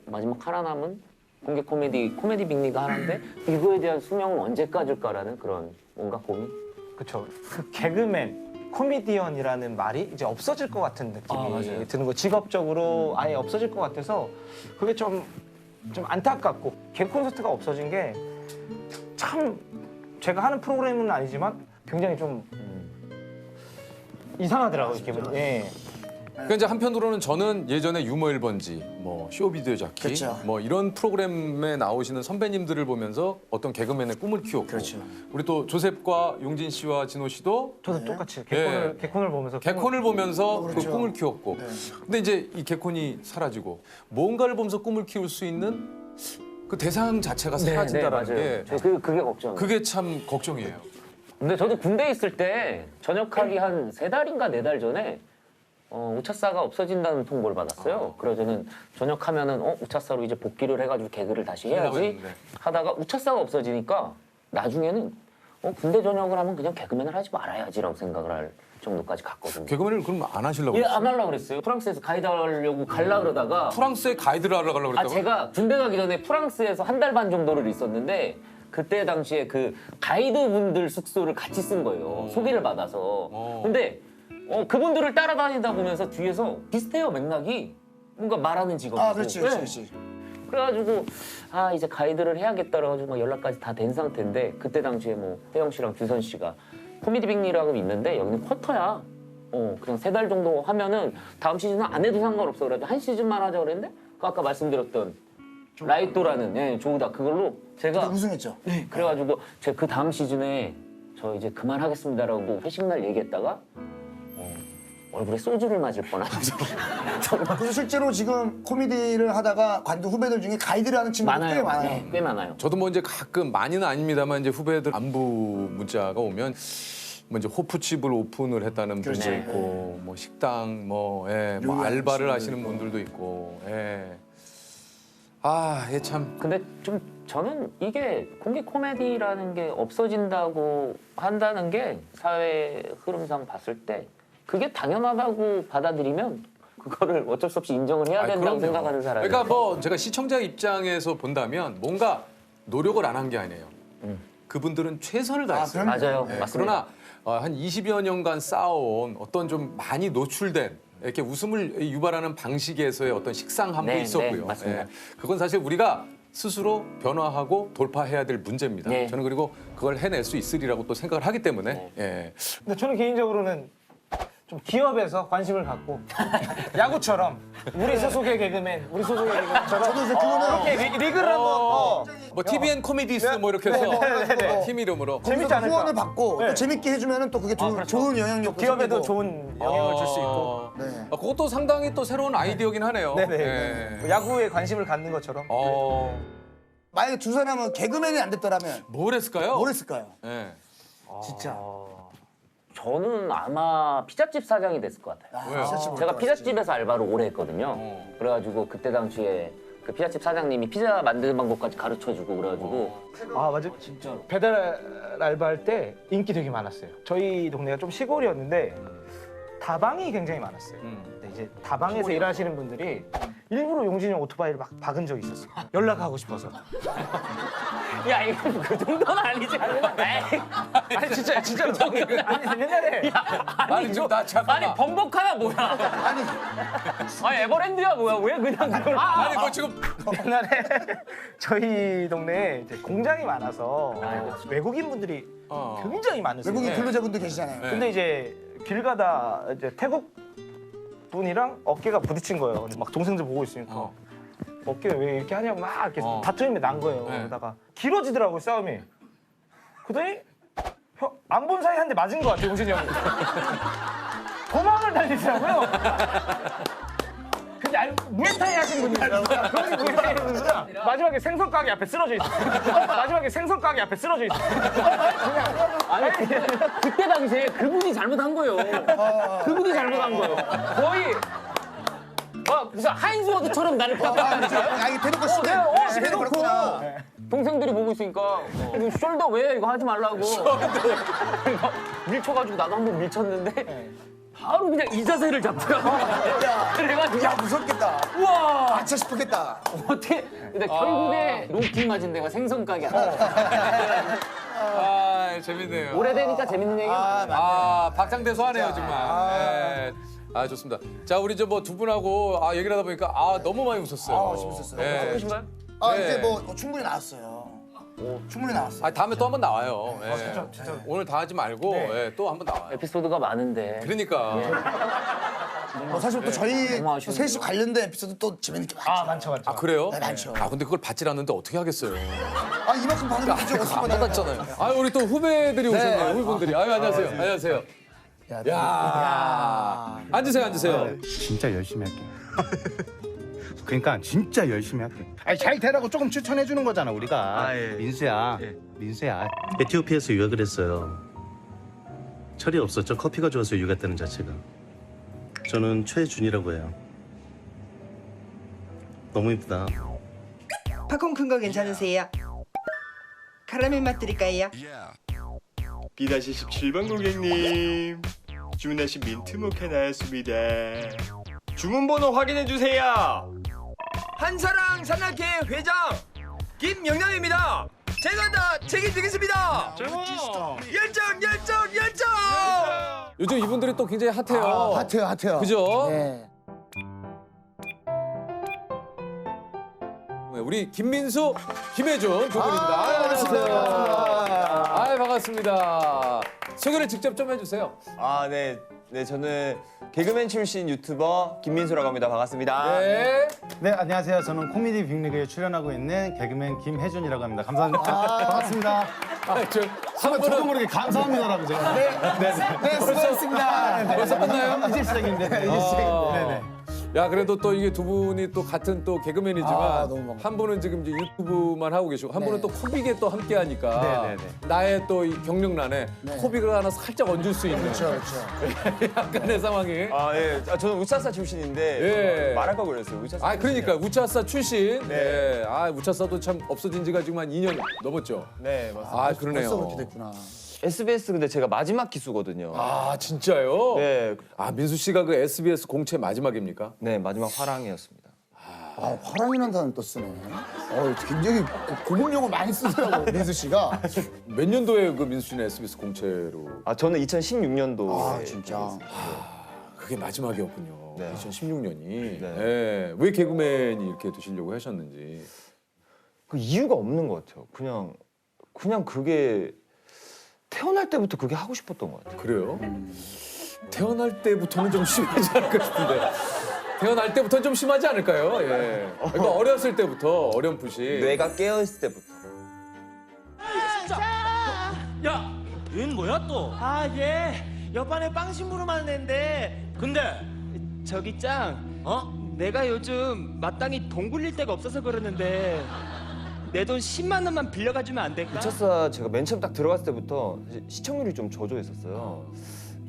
마지막 하나 남은 공개 코미디 빅리그 하나인데 이거에 대한 수명은 언제까지일까라는 그런 뭔가 고민? 그렇죠. 그 개그맨, 코미디언이라는 말이 이제 없어질 것 같은 느낌이 드는 거. 직업적으로 아예 없어질 것 같아서 그게 좀 안타깝고 개그 콘서트가 없어진 게 참 제가 하는 프로그램은 아니지만 굉장히 좀 이상하더라고요, 기분이. 예. 그러니까 이제 한편으로는 저는 예전에 유머 1번지, 뭐 쇼비디오 자키, 그렇죠. 뭐 이런 프로그램에 나오시는 선배님들을 보면서 어떤 개그맨의 꿈을 키웠고, 그렇죠. 우리 또 조셉과 용진 씨와 진호 씨도 저도 똑같이 예. 개콘을 보면서 개콘을 보면서 그 그렇죠. 꿈을 키웠고, 근데 이제 이 개콘이 사라지고 뭔가를 보면서 꿈을 키울 수 있는 그 대상 자체가 사라진다라는 게 그게 걱정. 그게 참 걱정이에요. 근데 저도 군대에 있을 때 전역하기 한 3달인가 4달 전에 우차사가 없어진다는 통보를 받았어요. 그래서 저는 전역하면은 우차사로 이제 복귀를 해가지고 개그를 다시 해야지 하다가 우차사가 없어지니까 나중에는 군대 전역을 하면 그냥 개그맨을 하지 말아야지라고 생각을 할 정도까지 갔거든요. 개그맨을 그럼 안 하시려고 예, 그랬어요? 안 하려고 그랬어요. 프랑스에서 가이드 하려고 갈라 그러다가 프랑스에 가이드를 하려고 그랬다고? 제가 군대 가기 전에 프랑스에서 한 달 반 정도를 있었는데 그때 당시에 그 가이드분들 숙소를 같이 쓴 거예요. 소개를 받아서. 근데 그분들을 따라다니다 보면서 뒤에서 비슷해요, 맥락이. 뭔가 말하는 직업이고. 그렇지. 그래가지고 이제 가이드를 해야겠다 그래가지고 막 연락까지 다 된 상태인데 그때 당시에 뭐 혜영 씨랑 규선 씨가 코미디 빅리라고 있는데 여기는 쿼터야. 그냥 3달 정도 하면은 다음 시즌은 안 해도 상관없어. 그래도 한 시즌만 하자 그랬는데 아까 말씀드렸던 라이토라는 조우다 그걸로 제가 우승했죠. 네, 그래가지고 제가 그 다음 시즌에 저 이제 그만하겠습니다라고 회식 날 얘기했다가 얼굴에 소주를 맞을 뻔하면서 그래서 실제로 지금 코미디를 하다가 관두 후배들 중에 가이드를 하는 친구들 꽤 많아요. 네, 꽤 많아요. 저도 뭐 이제 가끔 많이는 아닙니다만 이제 후배들 안부 문자가 오면 뭐 이제 호프집을 오픈을 했다는 분도 그렇죠. 있고 뭐 식당 뭐 알바를 하시는 분들도 있고 참. 근데 좀 저는 이게 공개 코미디라는 게 없어진다고 한다는 게 사회 흐름상 봤을 때 그게 당연하다고 받아들이면 그거를 어쩔 수 없이 인정을 해야 된다고 그럼요. 생각하는 사람이. 그러니까 뭐 제가 시청자 입장에서 본다면 뭔가 노력을 안 한 게 아니에요. 그분들은 최선을 다했어요. 맞아요. 네, 맞습니다. 그러나 한 20여 년간 쌓아온 어떤 좀 많이 노출된 이렇게 웃음을 유발하는 방식에서의 어떤 식상함도 네, 있었고요. 네, 맞습니다. 그건 사실 우리가 스스로 변화하고 돌파해야 될 문제입니다. 네. 저는 그리고 그걸 해낼 수 있으리라고 또 생각을 하기 때문에 근데 저는 개인적으로는 좀 기업에서 관심을 갖고 야구처럼 우리 소속의 개그맨처럼 저도 이제 그거는 이렇게 리그를 한번 뭐 TVN 코미디스 뭐 이렇게 해서 팀 이름으로. 재밌지 거기서 않을까? 후원을 받고 네. 또 재밌게 해주면은 또 그게 좋은 영향력 기업에도 좋은 영향을 줄 수 있고 네. 그것도 상당히 또 새로운 아이디어긴 하네요. 네네. 야구에 관심을 갖는 것처럼 만약에 두 사람은 개그맨이 안 됐더라면 뭘 했을까요? 뭘 했을까요? 네. 진짜 저는 아마 피자집 사장이 됐을 것 같아요. 왜요? 제가 피자집에서 알바를 오래 했거든요. 그래가지고 그때 당시에 그 피자집 사장님이 피자 만드는 방법까지 가르쳐주고 그래가지고 아 맞아 진짜로 배달 알바할 때 인기 되게 많았어요. 저희 동네가 좀 시골이었는데 다방이 굉장히 많았어요. 근데 이제 다방에서 일하시는 분들이 일부러 용진이 형 오토바이를 막 박은 적이 있었어요. 연락하고 싶어서. 야 이거 그 정도는 아니지 않나? 아니 진짜로. 아니 옛날에 아니 좀나 잠깐만. 아니 범벅하나 뭐야? 아니 에버랜드야 뭐야? 왜 그냥 그걸? 아니 뭐 지금 옛날에 저희 동네에 이제 공장이 많아서 외국인 분들이 굉장히 많으세요. 외국인 근로자분들 계시잖아요. 근데 이제 길 가다 이제 태국 분이랑 어깨가 부딪힌 거예요. 근데 막 동생들 보고 있으니까 어깨 왜 이렇게 하냐고 막 이렇게 다툼이 난 거예요. 그러다가 길어지더라고요 싸움이. 그러더니 안 본 사이 한 대 맞은 것 같아요 용진이 형이. 도망을 달리더라고요. 근데 무에타이 하신 분이더라고요. 그분이 무에타이 하신 분이라 마지막에 생선 가게 앞에 쓰러져 있어요. 아니 그때 당시에 그분이 잘못한 거예요. 그분이 잘못한 거예요. 거의 무슨 하인즈워드처럼 나를 펴봤다니까요. 이게 대놓고 시대 그렇구나. 동생들이 보고 있으니까 이거 숄더 왜 이거 하지 말라고. 밀쳐가지고 나도 한번 밀쳤는데 바로 그냥 이 자세를 잡더라고. 그래가지고 야 무섭겠다. 우와 다쳐 싶겠다. 어떻게? 근데 결국에 롱킹 맞은 데가 생선 가게. 아 재밌네요. 오래되니까 재밌는 얘기가 박장대소하네요 정말. 네. 아 좋습니다. 자 우리 저 뭐 두 분하고 얘기를 하다 보니까 너무 많이 웃었어요. 재밌었어요. 네. 보신가요? 네. 이제 뭐 충분히 나왔어요. 충분히 나왔어요. 다음에 또 한번 나와요. 진짜. 오늘 다 하지 말고 또 한번 나와요. 에피소드가 많은데. 그러니까. 사실 또 저희 너무 아쉬운데요. 셋이 관련된 에피소드 또 재밌는 게 많죠. 많죠. 그래요? 네, 많죠. 근데 그걸 받질 않는데 어떻게 하겠어요? 이만큼 받으면 되죠. 안 받았잖아요. 우리 또 후배들이 오셨네요. 후배분들이. 안녕하세요. 안녕하세요. 야. 앉으세요. 진짜 열심히 할게요. 그러니까 진짜 열심히 할게요. 아니 잘 되라고 조금 추천해 주는 거잖아 우리가. 민수야. 에티오피아에서 유학을 했어요. 철이 없었죠. 커피가 좋아서 유학 갔다는 자체가. 저는 최준이라고 해요. 너무 이쁘다. 팝콘 큰 거 괜찮으세요? 카라멜 맛 드릴까요? B-17번 고객님, 주문하신 민트 모카 나왔습니다. 주문번호 확인해 주세요. 한사랑 산악회 회장 김영남입니다. 제가 다 책임지겠습니다. 열정. 요즘 이분들이 또 굉장히 핫해요. 핫해요. 그죠? 네. 우리 김민수, 김혜준 두 분입니다. 안녕하세요. 반갑습니다. 소개를 직접 좀 해주세요. 네, 저는 개그맨 출신 유튜버 김민수라고 합니다. 반갑습니다. 네 안녕하세요. 저는 코미디 빅리그에 출연하고 있는 개그맨 김혜준이라고 합니다. 감사합니다. 반갑습니다. 저도 모르게 감사합니다라고 제가. 네, 수고하셨습니다. 벌써 끝나요? 이제 시작인데. 네네. 야 그래도 또 이게 두 분이 또 같은 또 개그맨이지만 너무 한 분은 지금 이제 유튜브만 하고 계시고 한 분은 또 코빅에 또 함께 하니까 네네네. 나의 또 이 경력란에 코빅을 하나 살짝 얹을 수 있는 그렇죠. 약간의 상황이. 저는 우차사 출신인데 예. 말할 걸 그랬어요. 우차사. 그러니까 우차사 출신. 네. 우차사도 참 없어진 지가 지금 한 2년 넘었죠. 네, 맞습니다. 그러네요. 벌써 그렇게 됐구나. SBS 근데 제가 마지막 기수거든요. 진짜요? 네, 민수 씨가 그 SBS 공채 마지막입니까? 네 마지막 화랑이었습니다. 화랑이라는 단어를 또 쓰네. 굉장히 고급용어 많이 쓰더라고 민수 씨가. 몇 년도에 그 민수 씨는 SBS 공채로? 저는 2016년도. 진짜. 그게 마지막이었군요. 네. 2016년이. 네. 왜 개그맨이 이렇게 되시려고 하셨는지. 그 이유가 없는 것 같아요. 그냥 그게 태어날 때부터 그게 하고 싶었던 것 같아요. 그래요? 태어날 때부터는 좀 심하지 않을까 싶은데. 태어날 때부터는 좀 심하지 않을까요? 예. 그러니까 어렸을 때부터 어렴풋이. 뇌가 깨어있을 때부터. 야, 얘는 뭐야 또? 아, 얘 옆반에 빵 심부름하는 애인데 근데 저기 짱, 내가 요즘 마땅히 돈 굴릴 데가 없어서 그러는데 내 돈 10만 원만 빌려가주면 안 될까? 미쳤어. 제가 맨 처음 딱 들어갔을 때부터 사실 시청률이 좀 저조했었어요.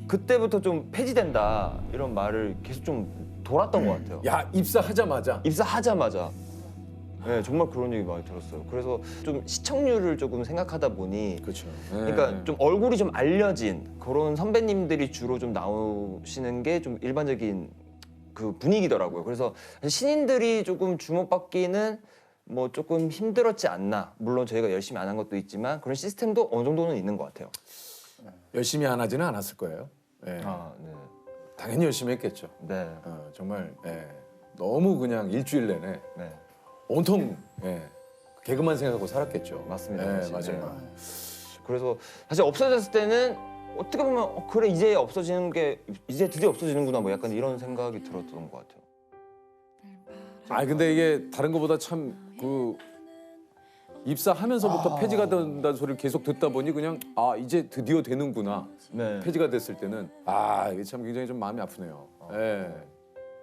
그때부터 좀 폐지된다 이런 말을 계속 좀 돌았던 것 같아요. 야, 입사하자마자. 입사하자마자. 네, 정말 그런 얘기 많이 들었어요. 그래서 좀 시청률을 조금 생각하다 보니, 그렇죠. 그러니까 좀 얼굴이 좀 알려진 그런 선배님들이 주로 좀 나오시는 게 좀 일반적인 그 분위기더라고요. 그래서 신인들이 조금 주목받기는 뭐 조금 힘들었지 않나. 물론 저희가 열심히 안 한 것도 있지만 그런 시스템도 어느 정도는 있는 것 같아요. 열심히 안 하지는 않았을 거예요. 예. 네. 당연히 열심히 했겠죠. 네. 정말 너무 그냥 일주일 내내 네. 온통 개그만 생각하고 살았겠죠. 맞습니다. 맞아요. 그래서 사실 없어졌을 때는 어떻게 보면 그래 이제 없어지는 게 이제 드디어 없어지는구나 뭐 약간 이런 생각이 들었던 것 같아요. 아 근데 이게 다른 것보다 참 그 입사하면서부터 폐지가 된다는 소리를 계속 듣다 보니 그냥 아 이제 드디어 되는구나. 폐지가 됐을 때는 이게 참 굉장히 좀 마음이 아프네요.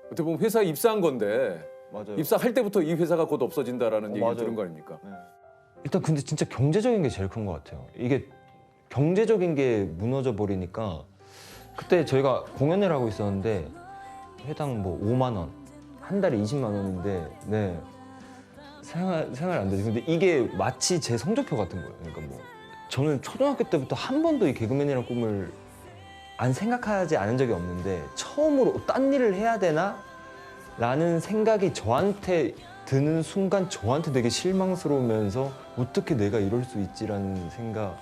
어떻게 보면 회사에 입사한 건데 맞아요. 입사할 때부터 이 회사가 곧 없어진다라는 얘기를 맞아요. 들은 거 아닙니까? 일단 근데 진짜 경제적인 게 제일 큰 것 같아요. 이게 경제적인 게 무너져 버리니까 그때 저희가 공연을 하고 있었는데 회당 뭐 5만 원, 한 달에 20만 원인데 생활 안 되죠. 근데 이게 마치 제 성적표 같은 거예요. 그러니까 뭐 저는 초등학교 때부터 한 번도 이 개그맨이라는 꿈을 안 생각하지 않은 적이 없는데 처음으로 딴 일을 해야 되나? 라는 생각이 저한테 드는 순간 저한테 되게 실망스러우면서 어떻게 내가 이럴 수 있지라는 생각이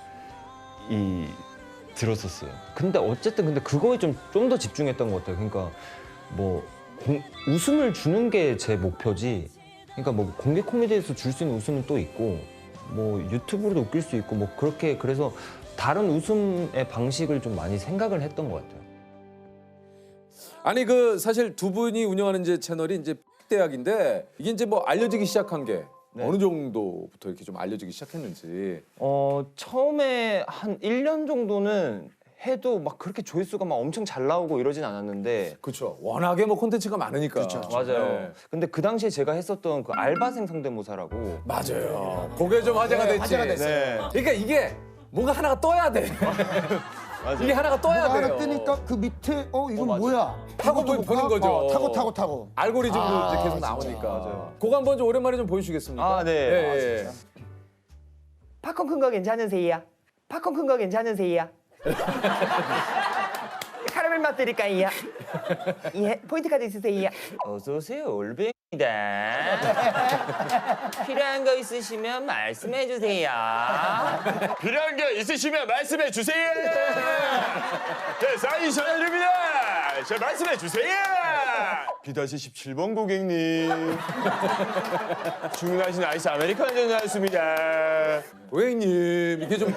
들었었어요. 근데 어쨌든 그거에 좀 더 집중했던 것 같아요. 그러니까 뭐 웃음을 주는 게 제 목표지. 그러니까 뭐 공개 코미디에서 줄 수 있는 웃음은 또 있고 뭐 유튜브로도 웃길 수 있고 뭐 그렇게 그래서 다른 웃음의 방식을 좀 많이 생각을 했던 것 같아요. 아니 그 사실 두 분이 운영하는 이제 채널이 이제 대학인데 이게 이제 뭐 알려지기 시작한 게 어느 정도부터 이렇게 좀 알려지기 시작했는지. 처음에 한 1년 정도는 해도 막 그렇게 조회수가 막 엄청 잘 나오고 이러진 않았는데. 그렇죠. 워낙에 뭐 콘텐츠가 많으니까. 맞아요. 근데 그 당시에 제가 했었던 그 알바생 성대모사라고. 맞아요. 그게 좀 화제가 됐지. 화제가 됐어요. 그러니까 이게 뭔가 하나가 떠야 돼. 이게 하나가 떠야 뭐가 돼요. 하나 뜨니까 그 밑에 이건 뭐야? 타고 이것도 보는 볼까? 거죠. 타고. 알고리즘도 이제 계속 진짜. 나오니까. 맞아요. 그거 한번 좀 오랜만에 좀 보여주시겠습니까? 네. 팝콘 큰 거 괜찮으세요? 팝콘 큰 거 괜찮으세요? 카라멜 맛 드릴까요? 예, 포인트 카드 있으세요? 어서 오세요, 올뱅이다. 필요한 거 있으시면 말씀해 주세요. 필요한 게 있으시면 말씀해 주세요. 네, 사인 전해줍니다. 자, 말씀해 주세요. B-17번 고객님. 주문하신 아이스 아메리카노 전화했습니다. 고객님 이게 좀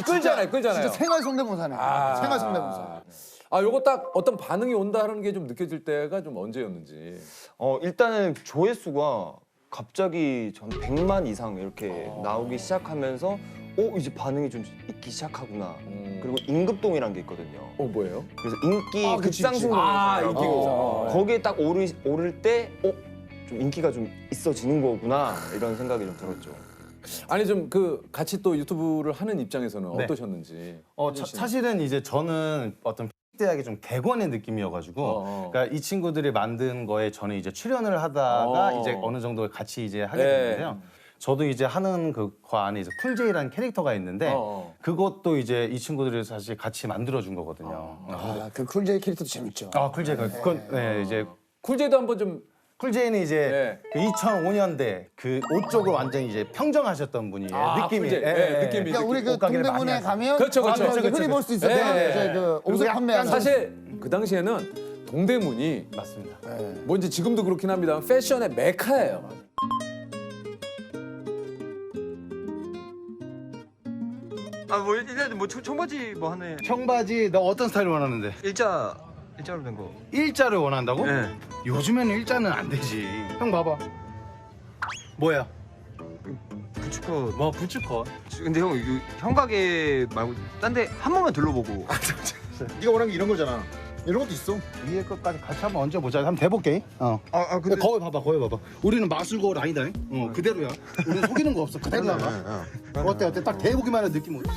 끌잖아요. 진짜 생활 성대모사네. 생활 성대모사. 요거 딱 어떤 반응이 온다는 게 좀 느껴질 때가 좀 언제였는지. 일단은 조회수가 갑자기 전 100만 이상 이렇게 나오기 시작하면서 이제 반응이 좀 있기 시작하구나. 그리고 임급동이라는 게 있거든요. 뭐예요? 그래서 인기 그치. 급상승 인기 급상. 거기에 딱 오를 때 좀 인기가 좀 있어지는 거구나 이런 생각이 좀 들었죠. 아니 좀 그 같이 또 유튜브를 하는 입장에서는 네. 어떠셨는지. 사실은 이제 저는 어떤 대학의 좀 객원의 느낌이어가지고, 그러니까 이 친구들이 만든 거에 저는 이제 출연을 하다가 이제 어느 정도 같이 이제 하게 됐는데요. 저도 이제 하는 그 안에 이제 쿨제이라는 캐릭터가 있는데 그것도 이제 이 친구들이 사실 같이 만들어준 거거든요. 그 쿨제이 캐릭터도 재밌죠. 쿨제이가 그건 이제 쿨제이도 한번 좀. 쿨제이는 이제 그 2005년대 그 옷 쪽을 완전히 이제 평정하셨던 분이에요. 느낌이. 느낌이. 그러니까 우리 그 동대문에 가면 그렇죠. 흔히 볼 수 있어요. 그 옷을 판매하는. 사실 그 당시에는 동대문이 맞습니다. 뭐 이제 지금도 그렇긴 합니다. 패션의 메카예요. 뭐 일단 뭐 청바지 뭐 하네. 청바지 너 어떤 스타일 원하는데? 일자로 된 거. 일자를 원한다고? 네. 요즘에는 일자는 안 되지. 형 봐봐. 뭐야? 부츠컷. 뭐 부츠컷? 근데 형 가게 말고 딴 데 한 번만 둘러보고. 네가 원하는 게 이런 거잖아. 이런 것도 있어. 위에 것까지 같이 한번 얹어보자. 한번 대볼게. 근데 거울 봐봐, 거울 봐봐. 우리는 마술 거울 아니다. 그대로야. 우리는 속이는 거 없어. 그대로 나가. 어때? 딱 대보기만 하는 느낌 오지?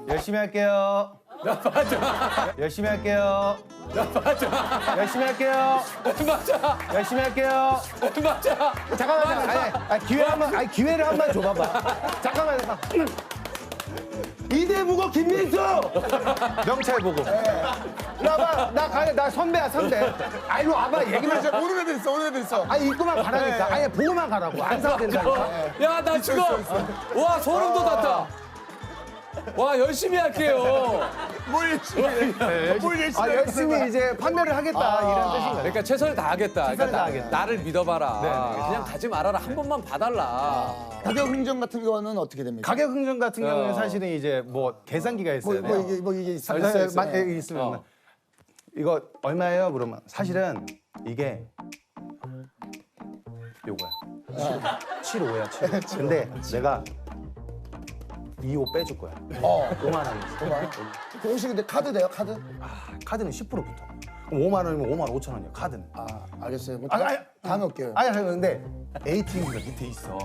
열심히 할게요. 맞아. 열심히 할게요. 맞아. 열심히 할게요. 맞아. 열심히 할게요. 맞아. 잠깐만. 기회를 한 번 줘봐봐. 잠깐만. 이대무고 김민수. 명찰 보고. 일로 와봐. 나 선배야 선배. 일로 와봐. 얘기만 해. 오는 애들 있어, 오는 애들 있어. 입고만 가라니까. 아니 보고만 가라고. 안 사도 된다니까. 야, 나 지금 와 소름 돋았다. 와 열심히 할게요. 뭘 열심히 해? 뭘 열심히 해? 열심히 이제 판매를 하겠다 이런 뜻인 거야. 그러니까 최선을 다하겠다. 최선을 그러니까 다하겠다. 나를 믿어봐라. 네. 그냥 가지 말아라. 한 번만 봐달라. 가격 흥정 같은 거는 어떻게 됩니까? 가격 흥정 같은 경우는 사실은 이제 뭐 계산기가 있어요. 이게 있어. 여기 있으면 이거 얼마예요? 그러면 사실은 이게 요거야. 7,5야 7,5. 근데 내가 2,5 빼줄 거야. 5만 원. 5만. 혹시 근데 카드 돼요? 카드? 카드는 10%부터. 5만 원이면 5만 5천 원이야. 카드는. 알겠어요. 뭐 다 넣을게요. 아니 근데 ATM기가 밑에 있어.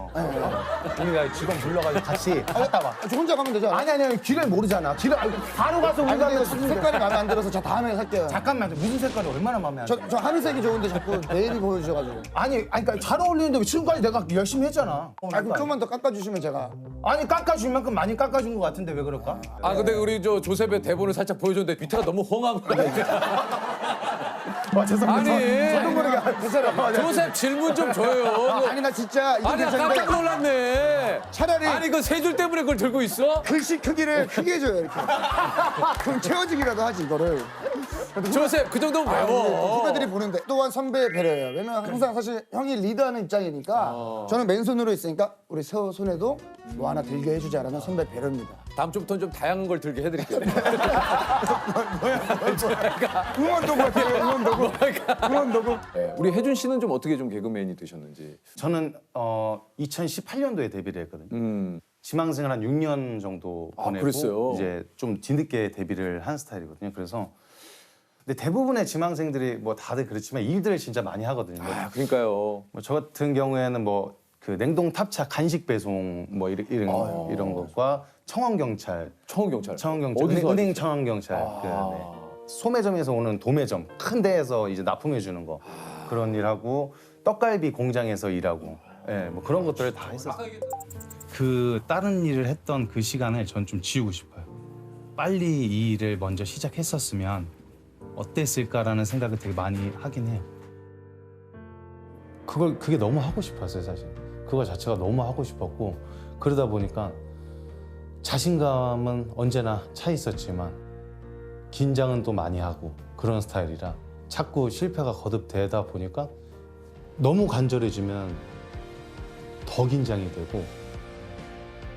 우리가 직원 불러가지고 같이 하겠다 봐. 저 혼자 가면 되죠? 아니 길을 모르잖아. 길을 바로 가서 우리가 이거 색깔이 마음에 안 들어서 저 다음에 살게요. 잠깐만 무슨 색깔이 얼마나 마음에 안 들어? 저 하늘색이 좋은데 자꾸 네일이 보여주셔가지고. 아니 그러니까 잘 어울리는데 지금까지 내가 열심히 했잖아. 그럼 좀만 더 깎아주시면 제가. 아니 깎아줄 만큼 많이 깎아준 것 같은데 왜 그럴까? 근데 우리 저 조셉의 대본을 살짝 보여줬는데 밑에가 너무 헝한 거야. 죄송합니다. 아니 저도 모르게 조셉 질문 좀 줘요. 아니 나 진짜 이거 아니 괜찮은데 깜짝 놀랐네. 차라리 아니 그 세 줄 때문에 그걸 들고 있어? 글씨 크기를 크게 해줘요 이렇게. 그럼 채워지기라도 하지 이거를. 조셉 그 정도면 외워. 후배들이 보는데 또한 선배의 배려예요. 왜냐면 항상 사실 형이 리드하는 입장이니까 저는 맨손으로 있으니까 우리 세호 손에도 뭐 하나 들게 해주자라는 선배 배려입니다. 다음 주부터는 좀 다양한 걸 들게 해드릴게요. 응원도구 같아요. 응원도구. 우리 혜준 씨는 좀 어떻게 좀 개그맨이 되셨는지. 저는 2018년도에 데뷔를 했거든요. 지망생을 한 6년 정도 보내고 그랬어요? 이제 좀 뒤늦게 데뷔를 한 스타일이거든요. 그래서 근데 대부분의 지망생들이 뭐 다들 그렇지만 일들을 진짜 많이 하거든요. 그러니까요. 뭐 저 같은 경우에는 뭐 그 냉동 탑차 간식 배송 뭐 이런 것과 청원경찰, 어디서 은행 청원경찰, 소매점에서 오는 도매점 큰 데에서 이제 납품해 주는 거 그런 일하고 떡갈비 공장에서 일하고 뭐 그런 것들을 다 했었어요. 그 다른 일을 했던 그 시간을 전 좀 지우고 싶어요. 빨리 이 일을 먼저 시작했었으면 어땠을까라는 생각을 되게 많이 하긴 해요. 그게 너무 하고 싶었어요, 사실. 그거 자체가 너무 하고 싶었고 그러다 보니까 자신감은 언제나 차 있었지만 긴장은 또 많이 하고 그런 스타일이라 자꾸 실패가 거듭되다 보니까 너무 간절해지면 더 긴장이 되고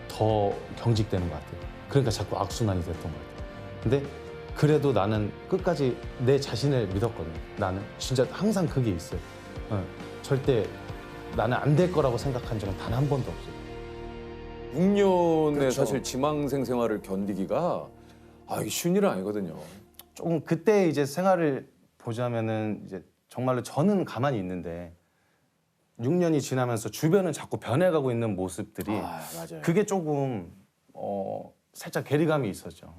더 경직되는 것 같아요. 그러니까 자꾸 악순환이 됐던 것 같아요. 근데 그래도 나는 끝까지 내 자신을 믿었거든요. 나는 진짜 항상 그게 있어요. 절대 나는 안 될 거라고 생각한 적은 단 한 번도 없어요. 6년의 그렇죠. 사실 지망생 생활을 견디기가 이게 쉬운 일은 아니거든요. 조금 그때 이제 생활을 보자면은 이제 정말로 저는 가만히 있는데 6년이 지나면서 주변은 자꾸 변해가고 있는 모습들이 맞아요. 그게 조금 살짝 괴리감이 있었죠.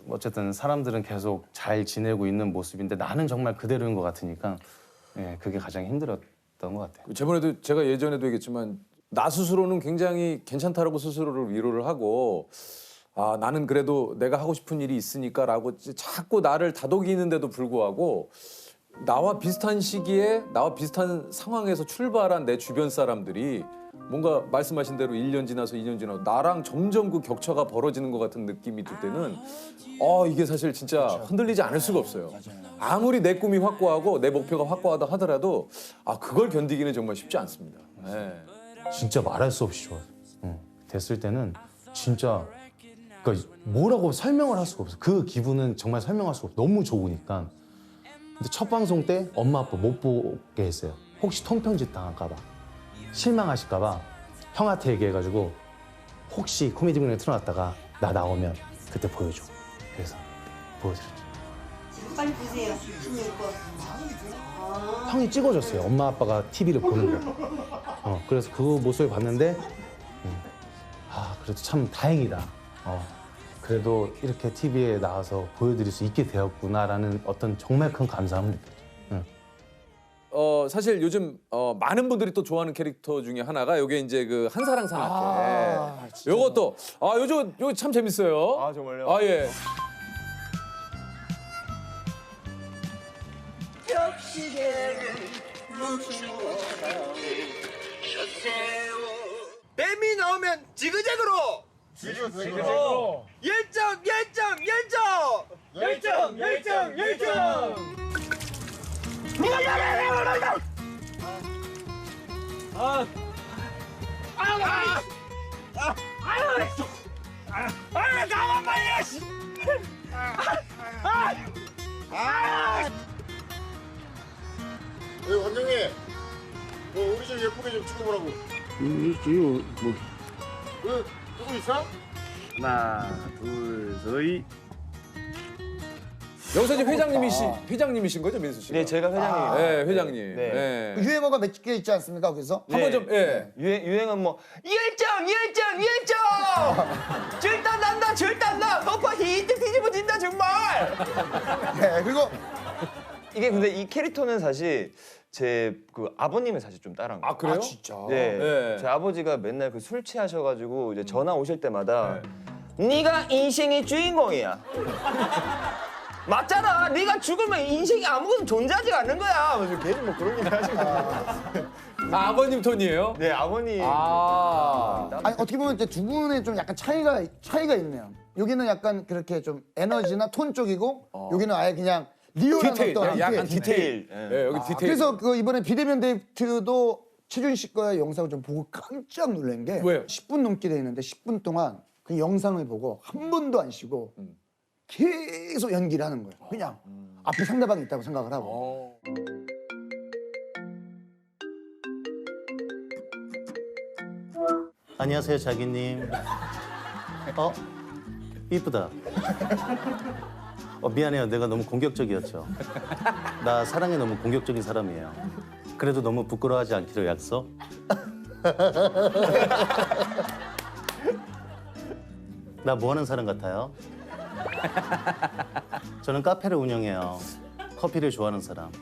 어쨌든 사람들은 계속 잘 지내고 있는 모습인데 나는 정말 그대로인 것 같으니까 그게 가장 힘들었던 것 같아요. 저번에도 제가 예전에도 얘기했지만 나 스스로는 굉장히 괜찮다라고 스스로를 위로를 하고 나는 그래도 내가 하고 싶은 일이 있으니까라고 자꾸 나를 다독이는데도 불구하고 나와 비슷한 시기에 나와 비슷한 상황에서 출발한 내 주변 사람들이 뭔가 말씀하신 대로 1년 지나서 2년 지나서 나랑 점점 그 격차가 벌어지는 것 같은 느낌이 들 때는 이게 사실 진짜 흔들리지 않을 수가 없어요. 아무리 내 꿈이 확고하고 내 목표가 확고하다 하더라도 그걸 견디기는 정말 쉽지 않습니다. 네. 진짜 말할 수 없이 좋아요. 됐을 때는 진짜 그러니까 뭐라고 설명을 할 수가 없어. 그 기분은 정말 설명할 수가 없어. 너무 좋으니까. 근데 첫 방송 때 엄마 아빠 못 보게 했어요. 혹시 통편집 당할까 봐. 실망하실까 봐 형한테 얘기해가지고 혹시 코미디 빅리그 틀어놨다가 나 나오면 그때 보여줘. 그래서 보여드렸죠. 빨리 보세요. 16번. 형이 찍어줬어요. 엄마 아빠가 TV를 보는 거. 그래서 그 모습을 봤는데 그래도 참 다행이다. 그래도 이렇게 TV에 나와서 보여드릴 수 있게 되었구나라는 어떤 정말 큰 감사함을 느꼈죠. 사실 요즘 많은 분들이 또 좋아하는 캐릭터 중에 하나가 요게 이제 그 한사랑 산악회. 요것도 요거 참 재밌어요. 정말요? 예. 뱀이 나오면 지그재그로. 지그재그로. 열정. 나만 빨리. 원장님, 우리 좀 예쁘게 좀 찍어보라고. 누구 있어? 하나, 둘, 셋. 여기서 이제 회장님이신 거죠, 민수 씨가? 네, 제가 회장님이에요. 네, 회장님. 네. 네. 유행어가 몇 개 있지 않습니까? 그래서 한번 좀 유행은 뭐 열정. 절단나. 덕화 히트 뒤집어진다 정말. 네, 그리고 이게 근데 이 캐릭터는 사실 제 그 아버님을 사실 좀 따라한 거예요. 그래요? 진짜. 네. 네. 제 아버지가 맨날 그 술 취하셔가지고 이제 전화 오실 때마다 네가 인생의 주인공이야. 맞잖아. 네가 죽으면 인생이 아무것도 존재하지 않는 거야. 그래서 계속 뭐 그런 얘기 하시거든요. 아버님 톤이에요? 네, 아버님. 아니 어떻게 보면 이제 두 분의 좀 약간 차이가 있네요. 여기는 약간 그렇게 좀 에너지나 톤 쪽이고 여기는 아예 그냥 리얼한 디테일, 어떤 약간 디테일. 네, 여기 디테일. 그래서 그 이번에 비대면 데이트도 최준 씨 거의 영상을 좀 보고 깜짝 놀란 게 왜요? 10분 넘게 돼 있는데 10분 동안 그 영상을 보고 한 번도 안 쉬고 계속 연기를 하는 거예요. 그냥 앞에 상대방이 있다고 생각을 하고. 안녕하세요, 자기님. 이쁘다. 미안해요. 내가 너무 공격적이었죠. 나 사랑에 너무 공격적인 사람이에요. 그래도 너무 부끄러워하지 않기로 약속. 나 뭐 하는 사람 같아요? 저는 카페를 운영해요. 커피를 좋아하는 사람.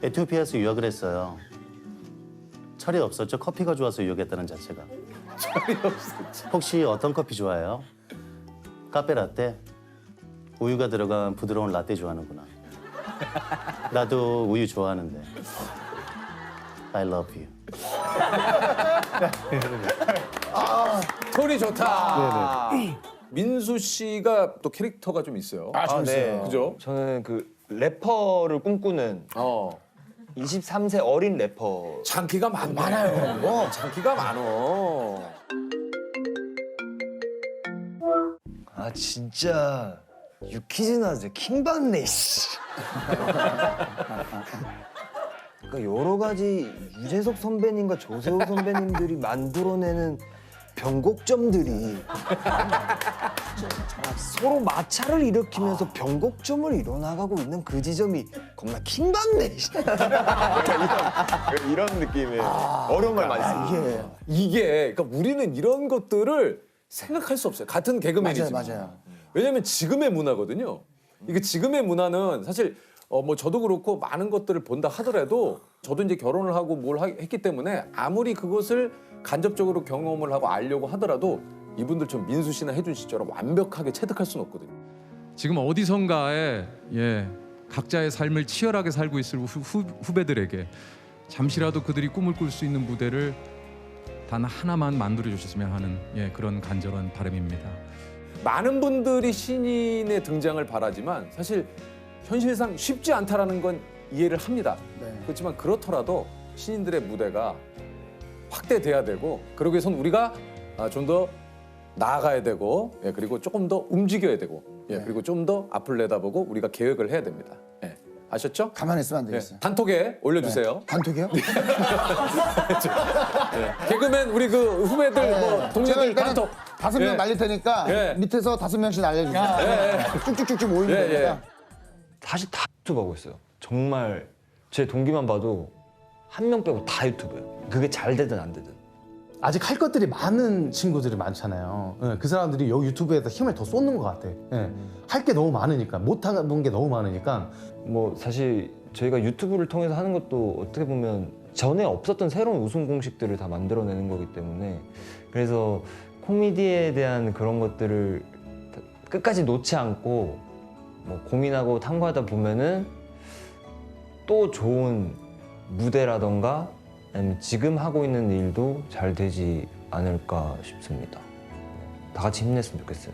에티오피아에서 유학을 했어요. 철이 없었죠. 커피가 좋아서 유학했다는 자체가. 철이 없었죠. 혹시 어떤 커피 좋아해요? 카페 라떼? 우유가 들어간 부드러운 라떼 좋아하는구나. 나도 우유 좋아하는데. I love you. 톤이 좋다. 민수 씨가 또 캐릭터가 좀 있어요. 네. 그죠? 저는 그 래퍼를 꿈꾸는 23세 어린 래퍼. 장기가 많아요. 장기가 많어. 진짜 유퀴즈 나왔어요. 킹받네. 그러니까 여러 가지 유재석 선배님과 조세호 선배님들이 만들어내는 변곡점들이 서로 마찰을 일으키면서 변곡점을 이뤄나가고 있는 그 지점이 겁나 킹받네. 이런 느낌이에요. 어려운 말 많이 쓰고. 이게 그러니까 우리는 이런 것들을 생각할 수 없어요. 같은 개그맨이지만. 맞아요. 왜냐하면 지금의 문화거든요. 이게 지금의 문화는 사실 뭐 저도 그렇고 많은 것들을 본다 하더라도 저도 이제 결혼을 하고 뭘 했기 때문에 아무리 그것을 간접적으로 경험을 하고 알려고 하더라도 이분들처럼 민수 씨나 혜준 씨처럼 완벽하게 체득할 수는 없거든요. 지금 어디선가에 각자의 삶을 치열하게 살고 있을 후배들에게 잠시라도 그들이 꿈을 꿀 수 있는 무대를 단 하나만 만들어 주셨으면 하는 그런 간절한 바람입니다. 많은 분들이 신인의 등장을 바라지만 사실 현실상 쉽지 않다라는 건 이해를 합니다. 그렇지만 그렇더라도 신인들의 무대가 확대돼야 되고 그러기 위해서는 우리가 좀 더 나아가야 되고 그리고 조금 더 움직여야 되고 그리고 좀 더 앞을 내다보고 우리가 계획을 해야 됩니다. 아셨죠? 가만히 있으면 안 되겠어요. 단톡에 올려주세요. 단톡이요? 개그맨 우리 그 후배들 뭐 제가 동료들 일단은 단톡 5명 날릴 테니까 밑에서 5명씩 날려주세요. 쭉쭉쭉쭉 모이면 됩니다. 사실 다 유튜브 하고 있어요. 정말 제 동기만 봐도 한 명 빼고 다 유튜브예요. 그게 잘 되든 안 되든. 아직 할 것들이 많은 친구들이 많잖아요. 그 사람들이 여기 유튜브에서 힘을 더 쏟는 것 같아. 할 게 너무 많으니까, 못하는 게 너무 많으니까. 뭐 사실 저희가 유튜브를 통해서 하는 것도 어떻게 보면 전에 없었던 새로운 웃음 공식들을 다 만들어내는 거기 때문에 그래서 코미디에 대한 그런 것들을 끝까지 놓지 않고 뭐 고민하고 탐구하다 보면은 또 좋은 무대라던가 아니면 지금 하고 있는 일도 잘 되지 않을까 싶습니다. 다 같이 힘냈으면 좋겠어요.